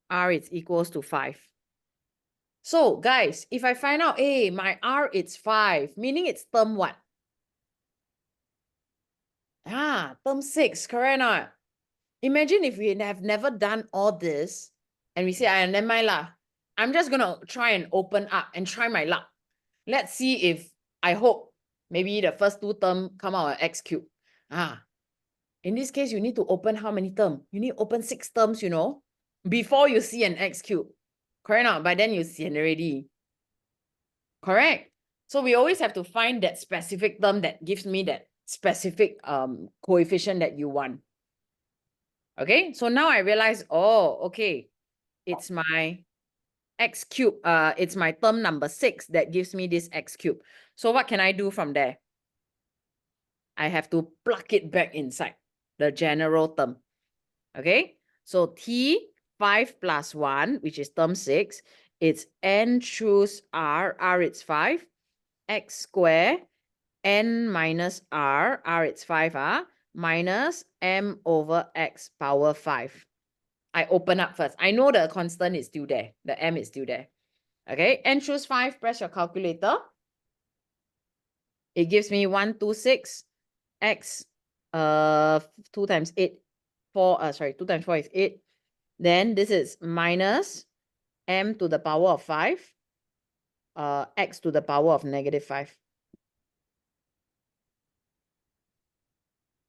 R is equals to 5. So guys, if I find out, hey, my r is 5, meaning it's term what? Term 6, correct or not? Imagine if we have never done all this and we say, never mind lah. I'm just going to try and open up and try my luck. Let's see if, I hope, maybe the first two terms come out as x cubed. In this case, you need to open how many terms? You need to open 6 terms, you know, before you see an x cubed. Correct or not? By then you see it already. Correct? So we always have to find that specific term that gives me that specific coefficient that you want. Okay, so now I realize, oh, okay, it's my x cubed. It's my term number 6 that gives me this x cubed. So what can I do from there? I have to plug it back inside the general term. Okay, so T5 plus 1, which is term 6, it's n choose r, it's 5, x square, n minus r, it's 5, minus m over x power 5. I open up first. I know the constant is still there. The m is still there. Okay, n choose 5, press your calculator. It gives me 126 x 2 times 8. 2 times 4 is 8. Then this is minus m to the power of 5, x to the power of negative 5.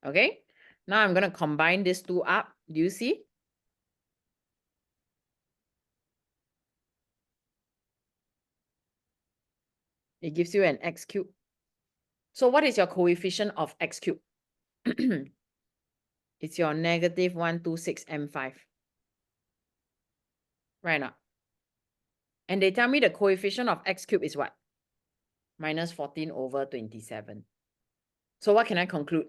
Okay, now I'm going to combine these two up. Do you see? It gives you an x cubed. So what is your coefficient of x cubed? It's your negative 126 m5. Right now. And they tell me the coefficient of x cubed is what? Minus 14 over 27. So what can I conclude?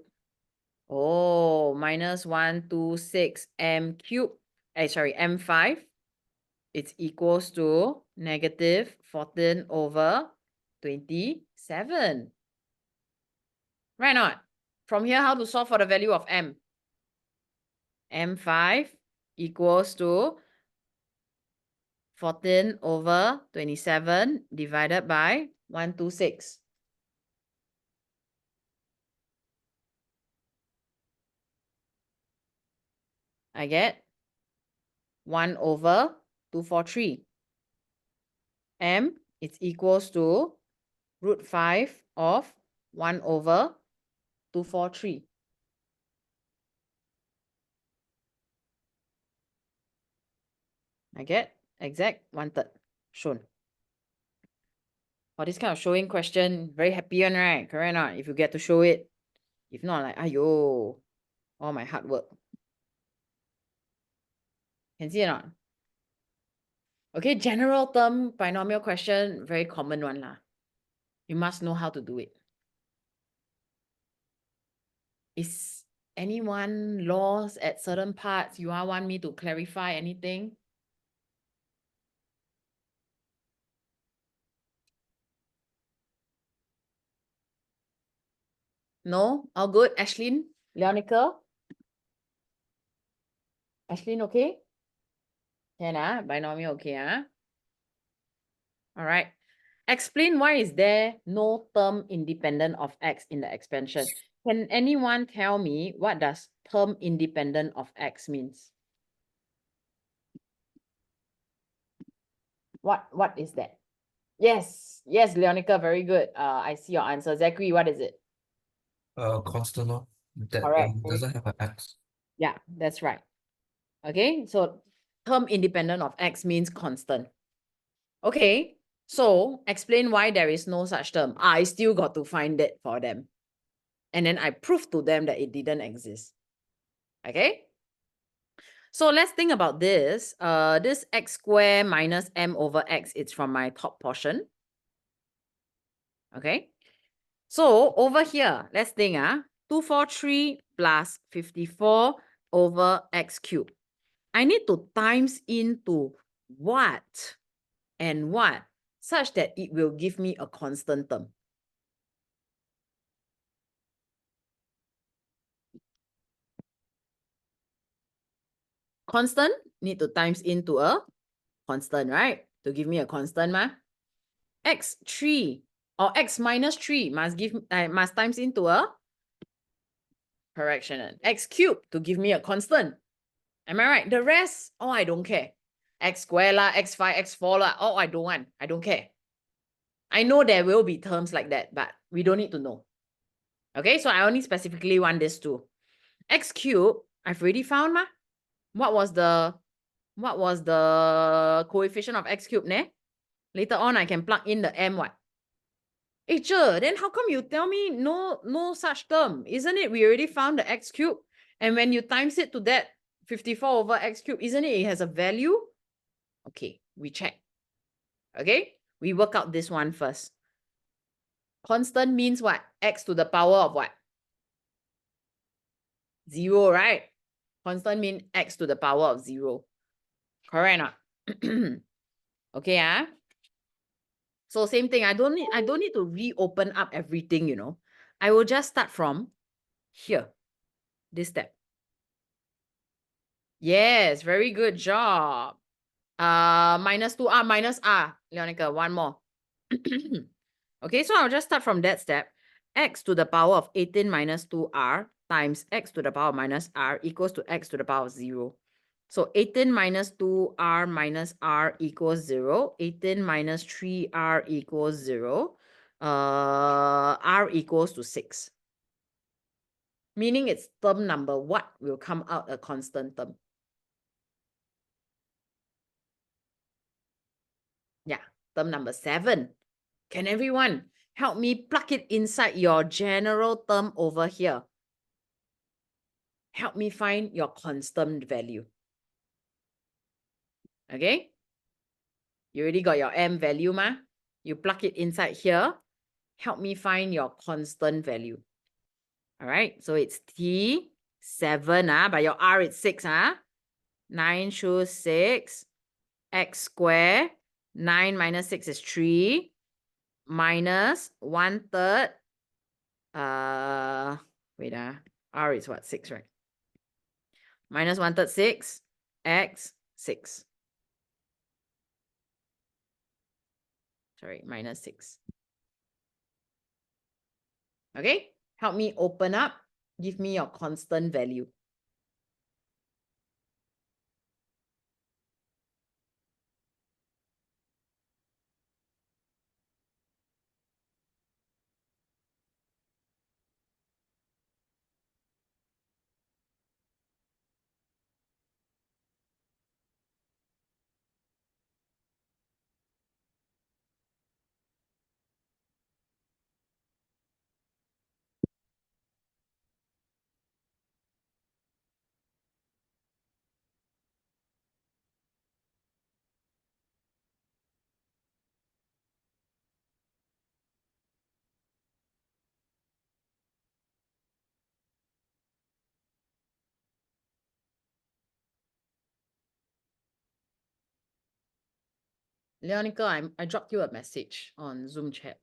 Oh, minus 126 m cubed. M5. It's equals to negative 14 over 27. Right or not? From here, how to solve for the value of m? M5 equals to 14 over 27 divided by 126. I get 1 over 243. M is equals to root 5 of 1 over 243. I get exact 1/3 shown. For this kind of showing question, very happy one, right? Correct or not? If you get to show it. If not, like, ayo, all my hard work. Can see or not? Okay, general term binomial question, very common one lah. You must know how to do it. Is anyone lost at certain parts? You all want me to clarify anything? No? All good? Ashlyn? Leonica? Ashlyn, okay? Can, binomial, okay, All right. Explain why is there no term independent of x in the expansion. Can anyone tell me what does term independent of x means? What is that? Yes, Leonica, very good. I see your answer. Zachary, what is it? Constant no? That Correct. doesn't have an x. Yeah, that's right. Okay, so term independent of x means constant. Okay, so explain why there is no such term. I still got to find it for them. And then I proved to them that it didn't exist. Okay? So let's think about this. This x squared minus m over x, it's from my top portion. Okay? So over here, let's think, 243 plus 54 over x cubed. I need to times into what and what such that it will give me a constant term. Constant need to times into a constant, right? To give me a constant, x3 or x minus 3 must times into a correction. X cubed to give me a constant. Am I right? The rest, oh, I don't care. X square lah, x5, x4 lah. Oh, I don't want. I don't care. I know there will be terms like that, but we don't need to know. Okay, so I only specifically want this two. X cubed, I've already found, What was the coefficient of x cubed, ne? Later on, I can plug in the m what? Cher, then how come you tell me no such term? Isn't it we already found the x cubed? And when you times it to that 54 over x cubed, isn't it has a value? Okay, we check. Okay, we work out this one first. Constant means what? X to the power of what? 0, right? Constant means x to the power of 0. Correct or not? Okay, So same thing. I don't need to reopen up everything, I will just start from here. This step. Yes, very good job. Minus 2r minus r. Leonica, one more. Okay, so I'll just start from that step. X to the power of 18 minus 2r times x to the power of minus r equals to x to the power of 0. So 18 minus 2r minus r equals 0. 18 minus 3r equals 0. R equals to 6. Meaning its term number, what will come out a constant term? Yeah, term number 7. Can everyone help me plug it inside your general term over here? Help me find your constant value. Okay? You already got your m value, You plug it inside here. Help me find your constant value. All right, so it's T7, but your R is 6, 9 choose 6. X squared, 9 minus 6 is 3. Minus 1/3. Wait, R is what? 6, right? Minus 1/3, 6. X, 6. Sorry, minus 6. Okay, help me open up. Give me your constant value. Leonica, I dropped you a message on Zoom chat.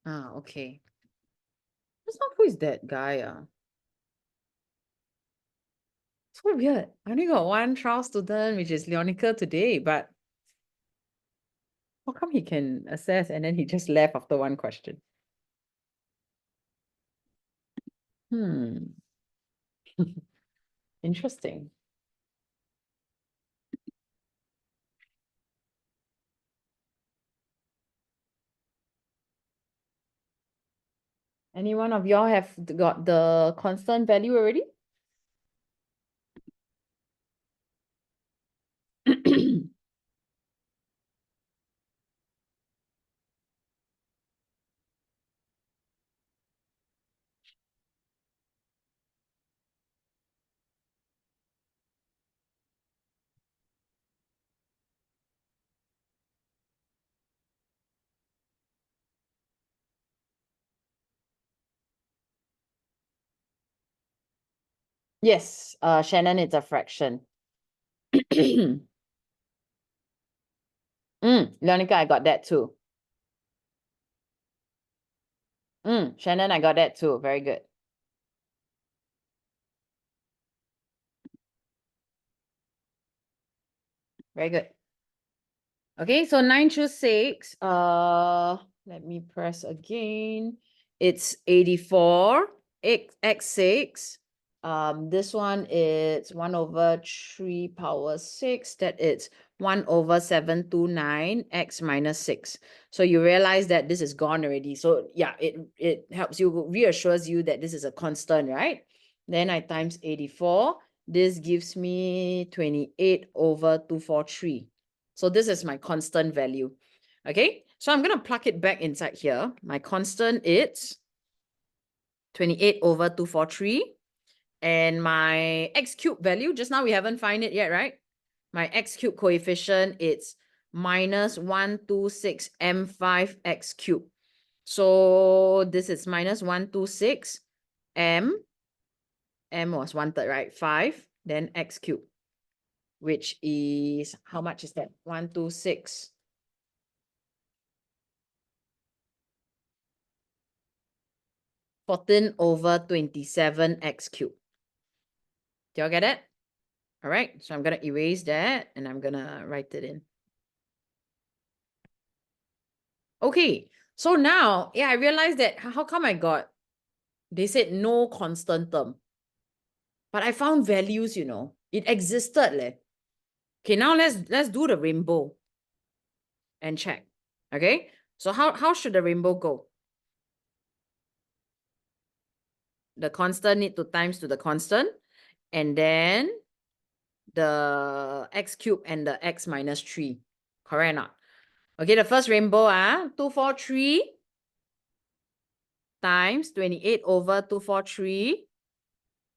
Ah, okay. That's not, who is that guy? So weird. I only got one trial student, which is Leonica today, but how come he can assess and then he just left after one question? Interesting. Any one of y'all have got the constant value already? Yes, Shannon, it's a fraction. Leonica, I got that too. Shannon, I got that too. Very good. Very good. Okay, so 9 choose 6. Let me press again. It's 84 x6. This one is 1 over 3 power 6. That is 1 over 729 x minus 6. So you realize that this is gone already. So yeah, it helps you, reassures you that this is a constant, right? Then I times 84. This gives me 28 over 243. So this is my constant value. Okay, so I'm going to plug it back inside here. My constant is 28 over 243. And my x cube value, just now we haven't find it yet, right? My x cube coefficient, it's minus 126 m5 x cube. So this is minus 126 m was 1/3, right? 5, then x cube, which is, how much is that? 126. 14 over 27 x cubed. Do y'all get it? All right, so I'm going to erase that and I'm going to write it in. Okay, so now, yeah, I realized that how come I got, they said no constant term. But I found values, you know, it existed. Okay, now let's do the rainbow and check. Okay, so how should the rainbow go? The constant need to times to the constant, and then the x cube and the x minus 3. Correct or not? Okay, the first rainbow, 243 times 28 over 243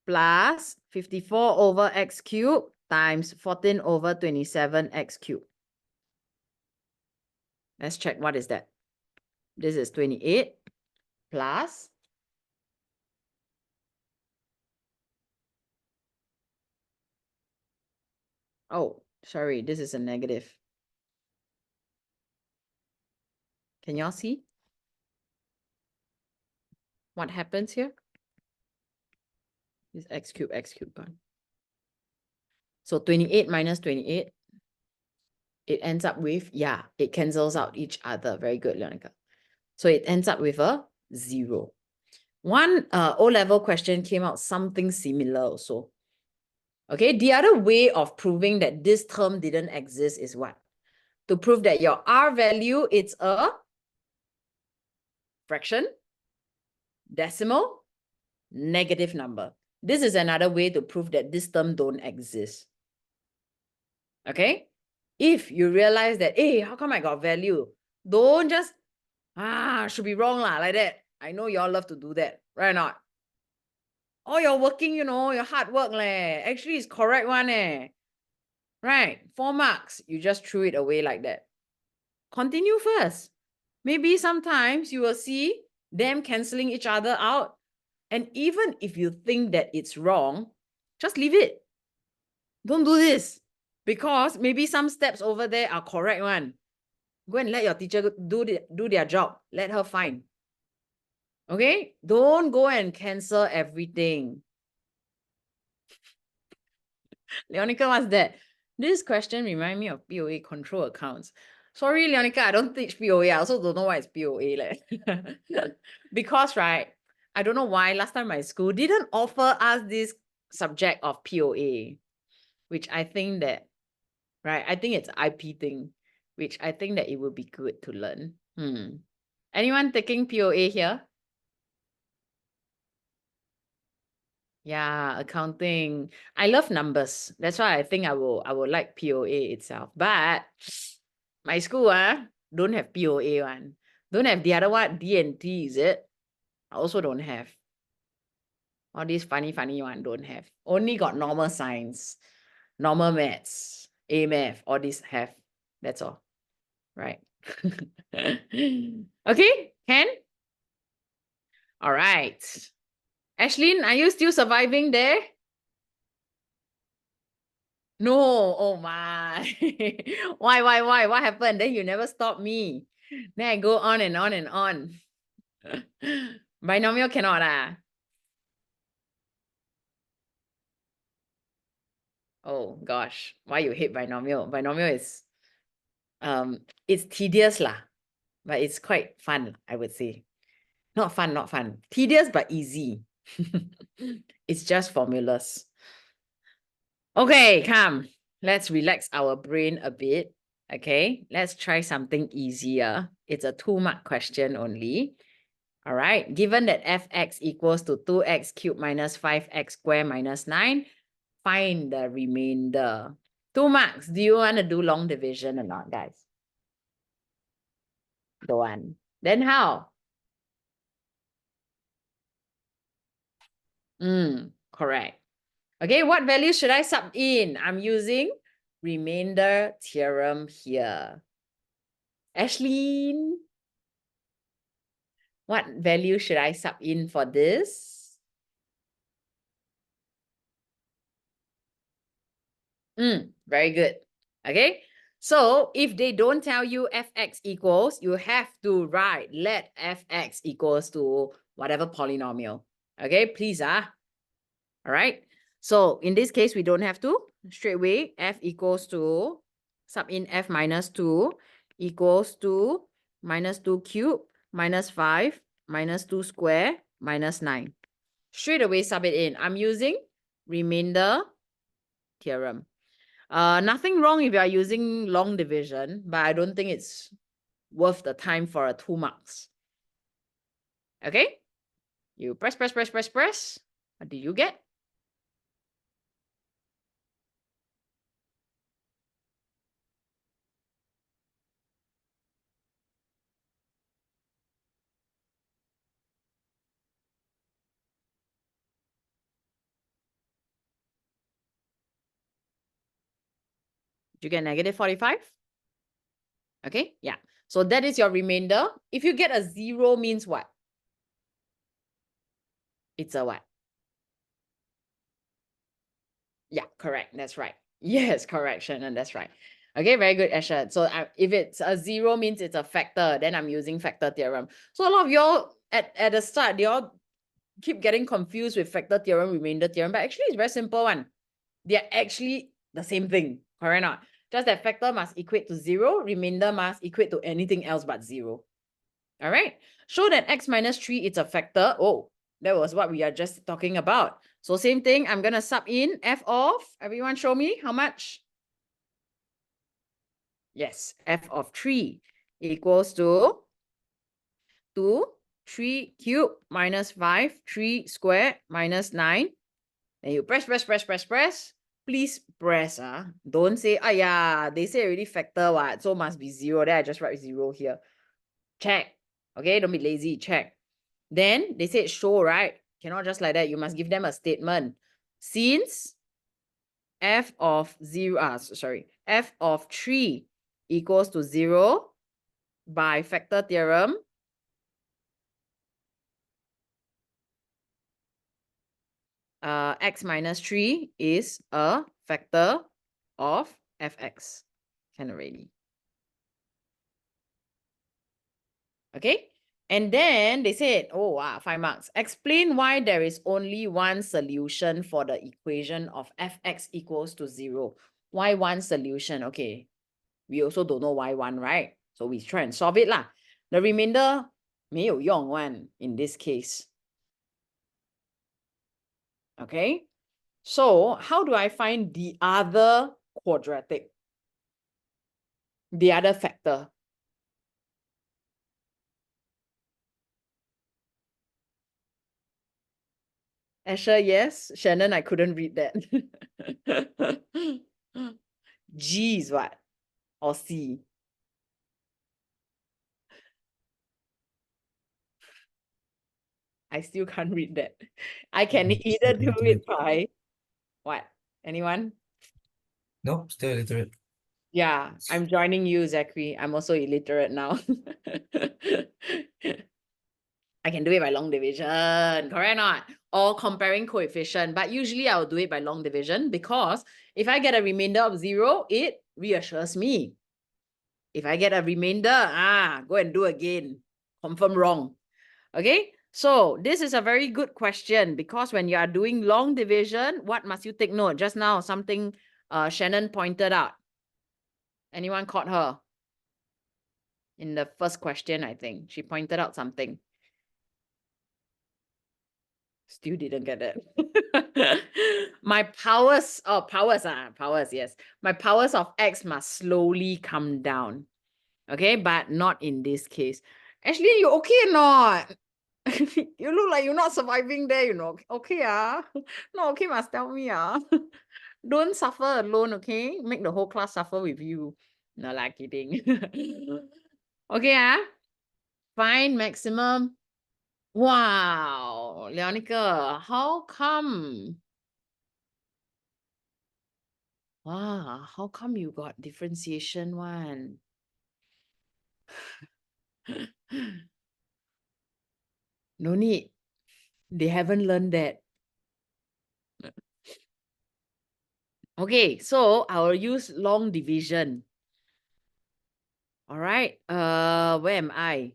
plus 54 over x cubed times 14 over 27 x cubed. Let's check what is that. This is 28 plus oh, sorry, this is a negative. Can y'all see what happens here? This x cubed gone. So 28 minus 28, it ends up with, yeah, it cancels out each other. Very good, Leonica. So it ends up with a 0. One O-level question came out something similar also. Okay, the other way of proving that this term didn't exist is what? To prove that your R value, it's a fraction, decimal, negative number. This is another way to prove that this term don't exist. Okay? If you realize that, hey, how come I got value? Don't just, should be wrong lah, like that. I know y'all love to do that, right or not? Oh, you're working, you know, your hard work leh. Actually, it's correct one eh. Right, 4 marks. You just threw it away like that. Continue first. Maybe sometimes you will see them canceling each other out. And even if you think that it's wrong, just leave it. Don't do this. Because maybe some steps over there are correct one. Go and let your teacher do their job. Let her find. Okay? Don't go and cancel everything. Leonica, what's that? This question reminds me of POA control accounts. Sorry, Leonica, I don't teach POA. I also don't know why it's POA. Because, right, I don't know why last time my school didn't offer us this subject of POA, which I think that, right, I think it's IP thing, which I think that it would be good to learn. Anyone taking POA here? Yeah, accounting. I love numbers. That's why I think I will like POA itself. But my school don't have POA one. Don't have the other one, D&T, is it? I also don't have. All these funny one don't have. Only got normal science, normal maths, A math, all these have. That's all. Right. Okay, Ken? All right. Ashlyn, are you still surviving there? No, oh my. Why? What happened? Then you never stop me. Then I go on and on and on. Binomial cannot. Oh gosh, why you hate binomial? Binomial is it's tedious lah, but it's quite fun, I would say. Not fun. Tedious but easy. It's just formulas. Okay, come. Let's relax our brain a bit. Okay, let's try something easier. It's a 2-mark question only. All right, given that fx equals to 2x cubed minus 5x squared minus 9, find the remainder. 2 marks. Do you want to do long division or not, guys? Don't want. Then how? Correct. Okay, what value should I sub in? I'm using remainder theorem here. Ashlyn, what value should I sub in for this? Very good. Okay, so if they don't tell you fx equals, you have to write let fx equals to whatever polynomial. Okay, please. All right. So in this case, we don't have to. Straight away, f equals to, sub in f minus 2 equals to minus 2 cubed minus 5 minus 2 square minus 9. Straight away sub it in. I'm using remainder theorem. Nothing wrong if you are using long division, but I don't think it's worth the time for a 2 marks. Okay? You press. What did you get? Did you get negative 45? Okay, yeah. So that is your remainder. If you get a 0 means what? It's a what? Yeah, correct. That's right. Yes, correct, Shannon. That's right. Okay, very good, Asher. So if it's a 0 means it's a factor, then I'm using factor theorem. So a lot of y'all at the start, they all keep getting confused with factor theorem, remainder theorem, but actually it's very simple one. They're actually the same thing, correct or not? Just that factor must equate to 0, remainder must equate to anything else but 0. All right. Show that x minus 3 is a factor. Oh, that was what we are just talking about. So same thing, I'm going to sub in f of, everyone show me how much? Yes, f of 3 equals to 2, 3 cubed minus 5, 3 squared minus 9. Then you press. Please press. Don't say, yeah, they say already factor what, so must be 0. Then I just write 0 here. Check. Okay, don't be lazy. Check. Then they said show, right? Cannot just like that. You must give them a statement. Since f of 3 equals to 0 by factor theorem, x minus 3 is a factor of fx. Can already. Okay? And then they said, oh, wow, 5 marks. Explain why there is only one solution for the equation of fx equals to 0. Why one solution? Okay. We also don't know why one, right? So we try and solve it lah. The remainder 没有用 one in this case. Okay. So how do I find the other quadratic? The other factor? Asher, yes. Shannon, I couldn't read that. G is what? Or C? I still can't read that. I can either do it by what? Anyone? Nope, still illiterate. Yeah, I'm joining you, Zachary. I'm also illiterate now. I can do it by long division, correct or not? Or comparing coefficient, but usually I'll do it by long division because if I get a remainder of 0, it reassures me. If I get a remainder, go and do again. Confirm wrong. Okay, so this is a very good question because when you are doing long division, what must you take note? Just now, something Shannon pointed out. Anyone caught her? In the first question, I think. She pointed out something. Still didn't get it. My powers, powers, yes. My powers of X must slowly come down. Okay, but not in this case. Actually, you okay or not? You look like you're not surviving there, you know. Okay, not okay, must tell me, Don't suffer alone, okay? Make the whole class suffer with you. No, like kidding. Okay, find maximum. Wow, Leonica, how come? Wow, how come you got differentiation one? No need. They haven't learned that. Okay, so I will use long division. All right. Where am I?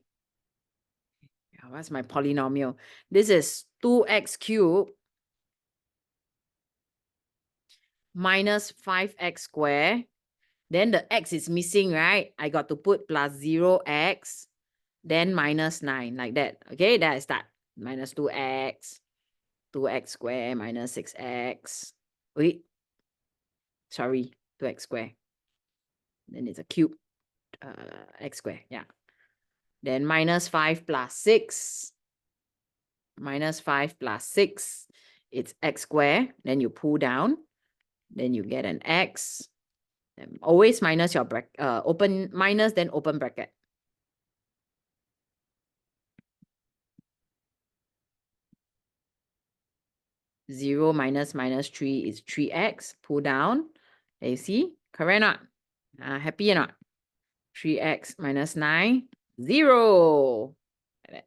What's my polynomial? This is 2x cubed minus 5x squared. Then the x is missing, right? I got to put plus 0x, then minus 9, like that. Okay, that I start. Minus 2x, 2x squared minus 6x. Wait, sorry, 2x squared. Then it's a cube, x squared, yeah. Then minus 5 plus 6. Minus 5 plus 6, it's x squared. Then you pull down, then you get an x. And always minus your bracket, open minus, then open bracket. Zero minus minus 3 is 3x. Pull down. There you see? Correct or not? Happy or not? 3x minus 9, 0. Like that.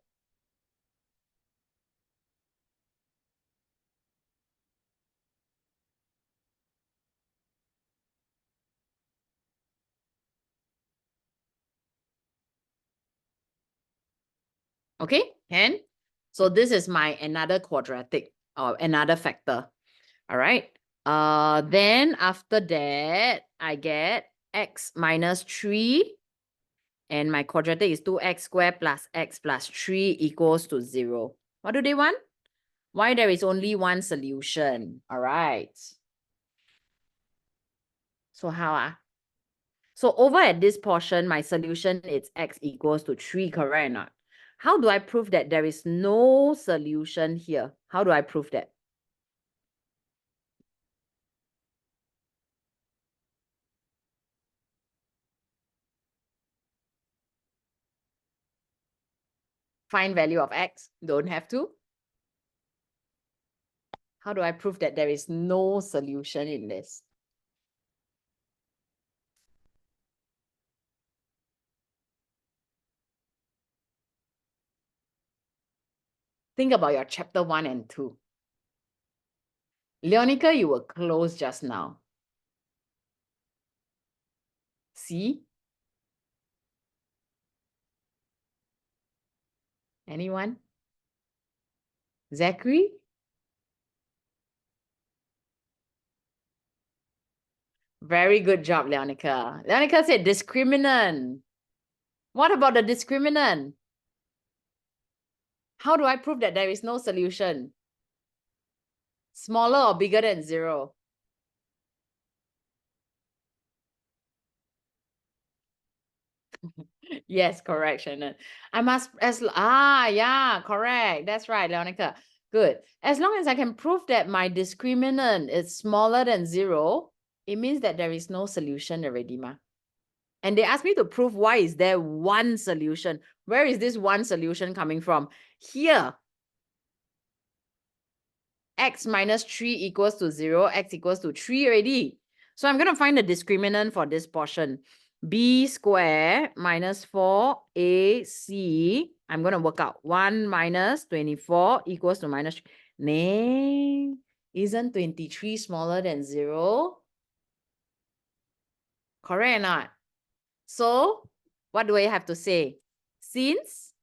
Okay, can? So this is my another quadratic or another factor. All right. Then after that, I get x minus 3. And my quadratic is 2x squared plus x plus 3 equals to 0. What do they want? Why there is only one solution. All right. So how? So over at this portion, my solution is x equals to 3, correct or not? How do I prove that there is no solution here? How do I prove that? Find value of x. Don't have to. How do I prove that there is no solution in this? Think about your chapter 1 and 2. Leonica, you were close just now. See? Anyone? Zachary? Very good job, Leonica. Leonica said discriminant. What about the discriminant? How do I prove that there is no solution? Smaller or bigger than 0? Yes, correct, Shannon. I must, yeah, correct. That's right, Leonica. Good. As long as I can prove that my discriminant is smaller than 0, it means that there is no solution already, ma. And they asked me to prove why is there one solution. Where is this one solution coming from? Here. X minus 3 equals to 0, x equals to 3 already. So I'm going to find the discriminant for this portion. B square minus 4AC. I'm going to work out 1 minus 24 equals to minus 3. Nay, isn't 23 smaller than 0? Correct or not? So what do I have to say? Since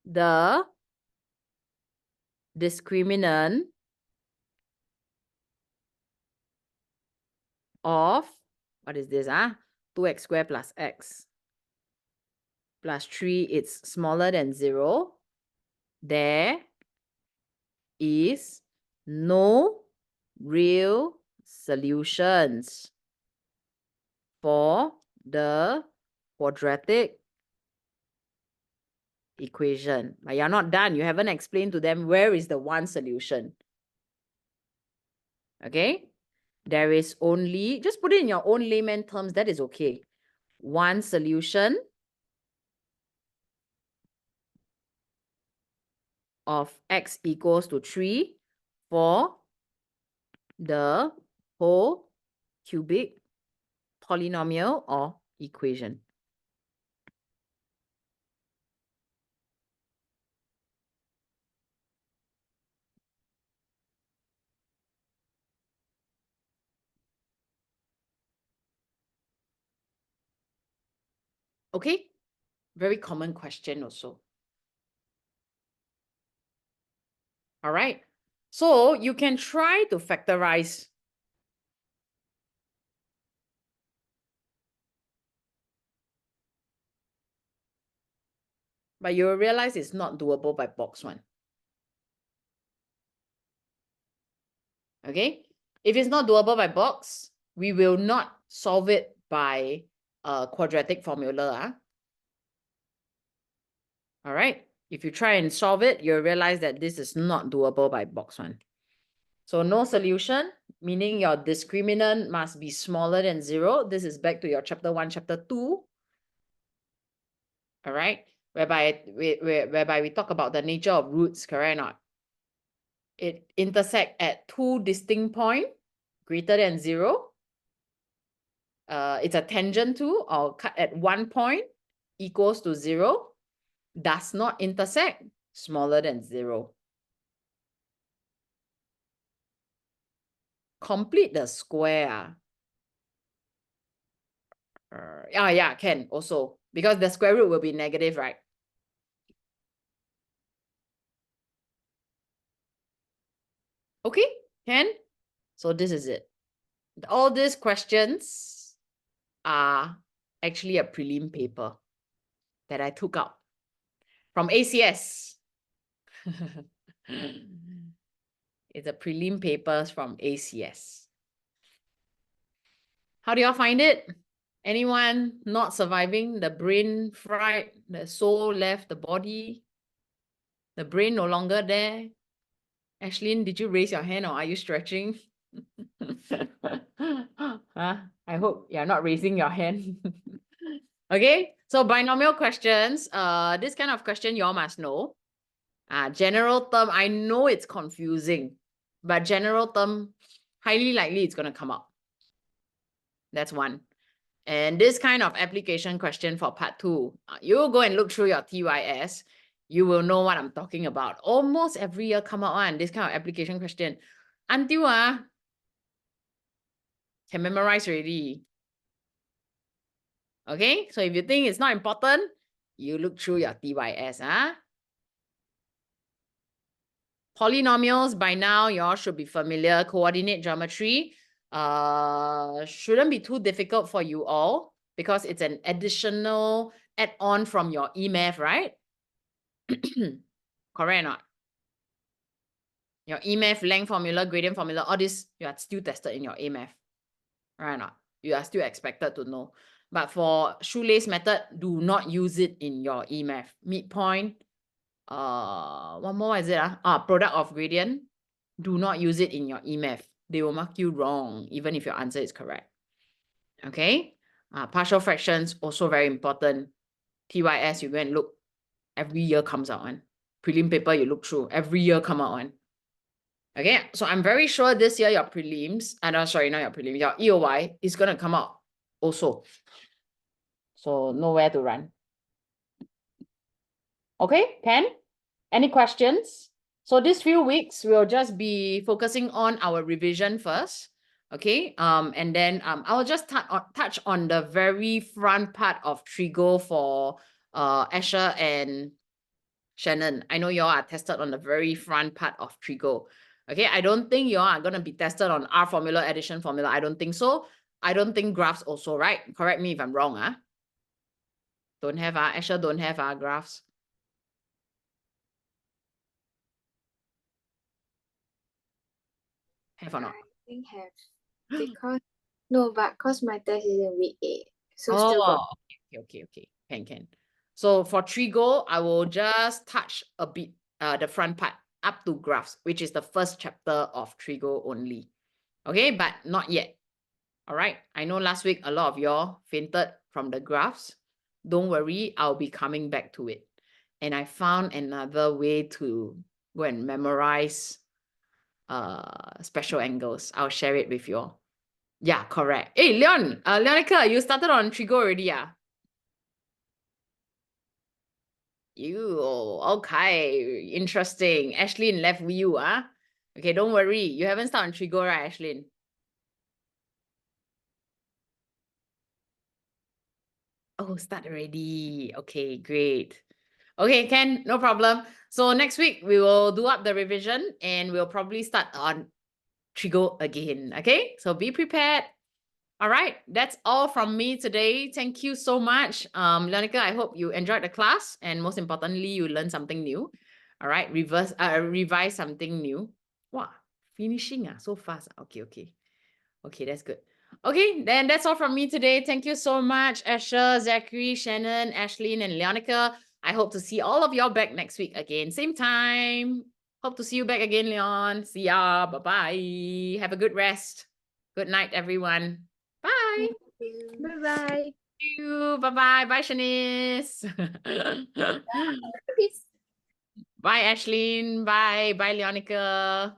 the discriminant of, what is this? 2x squared plus x plus 3, it's smaller than 0. There is no real solutions for the quadratic equation. But you're not done. You haven't explained to them where is the one solution. Okay? There is only, just put it in your own layman terms, that is okay. One solution of x equals to 3 for the whole cubic polynomial or equation. Okay? Very common question also. All right. So you can try to factorize. But you'll realize it's not doable by box 1. Okay? If it's not doable by box, we will not solve it by a quadratic formula. All right? If you try and solve it, you'll realize that this is not doable by box 1. So no solution, meaning your discriminant must be smaller than 0. This is back to your chapter 1, chapter 2. All right? Whereby we talk about the nature of roots, correct or not? It intersect at 2 distinct points greater than 0. It's a tangent to or cut at 1 point equals to 0. Does not intersect, smaller than 0. Complete the square. Yeah, can also. Because the square root will be negative, right? Okay, can? So this is it. All these questions are actually a prelim paper that I took out from ACS. It's a prelim papers from ACS. How do y'all find it? Anyone not surviving? The brain fried, the soul left the body, the brain no longer there. Ashlyn, did you raise your hand or are you stretching? I hope you're not raising your hand. Okay, so binomial questions. This kind of question you all must know. General term, I know it's confusing, but general term, highly likely it's going to come up. That's one. And this kind of application question for part 2, you go and look through your TYS, you will know what I'm talking about. Almost every year come out one, this kind of application question. Until can memorize already. Okay, so if you think it's not important, you look through your TYS. Polynomials, by now, you all should be familiar. Coordinate geometry shouldn't be too difficult for you all because it's an additional add-on from your E-Math, right? Correct or not? Your E-Math, length formula, gradient formula, all this, you are still tested in your A-Math. Right or not? You are still expected to know. But for shoelace method, do not use it in your E-Math. Midpoint, one more, is it? Product of gradient. Do not use it in your E-Math. They will mark you wrong, even if your answer is correct. Okay? Partial fractions, also very important. TYS, you go and look. Every year comes out one. Prelim paper, you look through. Every year come out one. Okay, so I'm very sure this year your prelims, sorry, not your prelims, your EOY is going to come out also. So nowhere to run. Okay, Ken? Any questions? So these few weeks, we'll just be focusing on our revision first. Okay, and then I'll just touch on the very front part of Trigo for Asher and Shannon. I know you all are tested on the very front part of Trigo. Okay, I don't think you all are going to be tested on R formula, addition formula. I don't think so. I don't think graphs also, right? Correct me if I'm wrong. Don't have, Asher don't have graphs. Have or not? I think have. Because no, but because my test is in week 8. So still got okay. Can. So for Trigo, I will just touch a bit the front part up to graphs, which is the first chapter of Trigo only. Okay, but not yet. All right. I know last week a lot of y'all fainted from the graphs. Don't worry, I'll be coming back to it. And I found another way to go and memorize special angles. I'll share it with you all. Yeah, correct. Hey, Leonica, you started on Trigo already, You, okay, interesting. Ashlyn left you, Okay, don't worry. You haven't started on Trigo, right, Ashlyn? Oh, start already. Okay, great. Okay, Ken, no problem. So next week, we will do up the revision and we'll probably start on Trigo again, okay? So be prepared. All right, that's all from me today. Thank you so much. Leonica, I hope you enjoyed the class and most importantly, you learned something new. All right, revise something new. Wow, finishing so fast. Okay, that's good. Okay, then that's all from me today. Thank you so much, Asher, Zachary, Shannon, Ashlyn, and Leonica. I hope to see all of y'all back next week again. Same time. Hope to see you back again, Leon. See ya. Bye-bye. Have a good rest. Good night, everyone. Bye. Bye-bye. Thank you. Bye-bye. Bye, Shanice. Peace. Bye, Ashlyn. Bye. Bye, Leonica.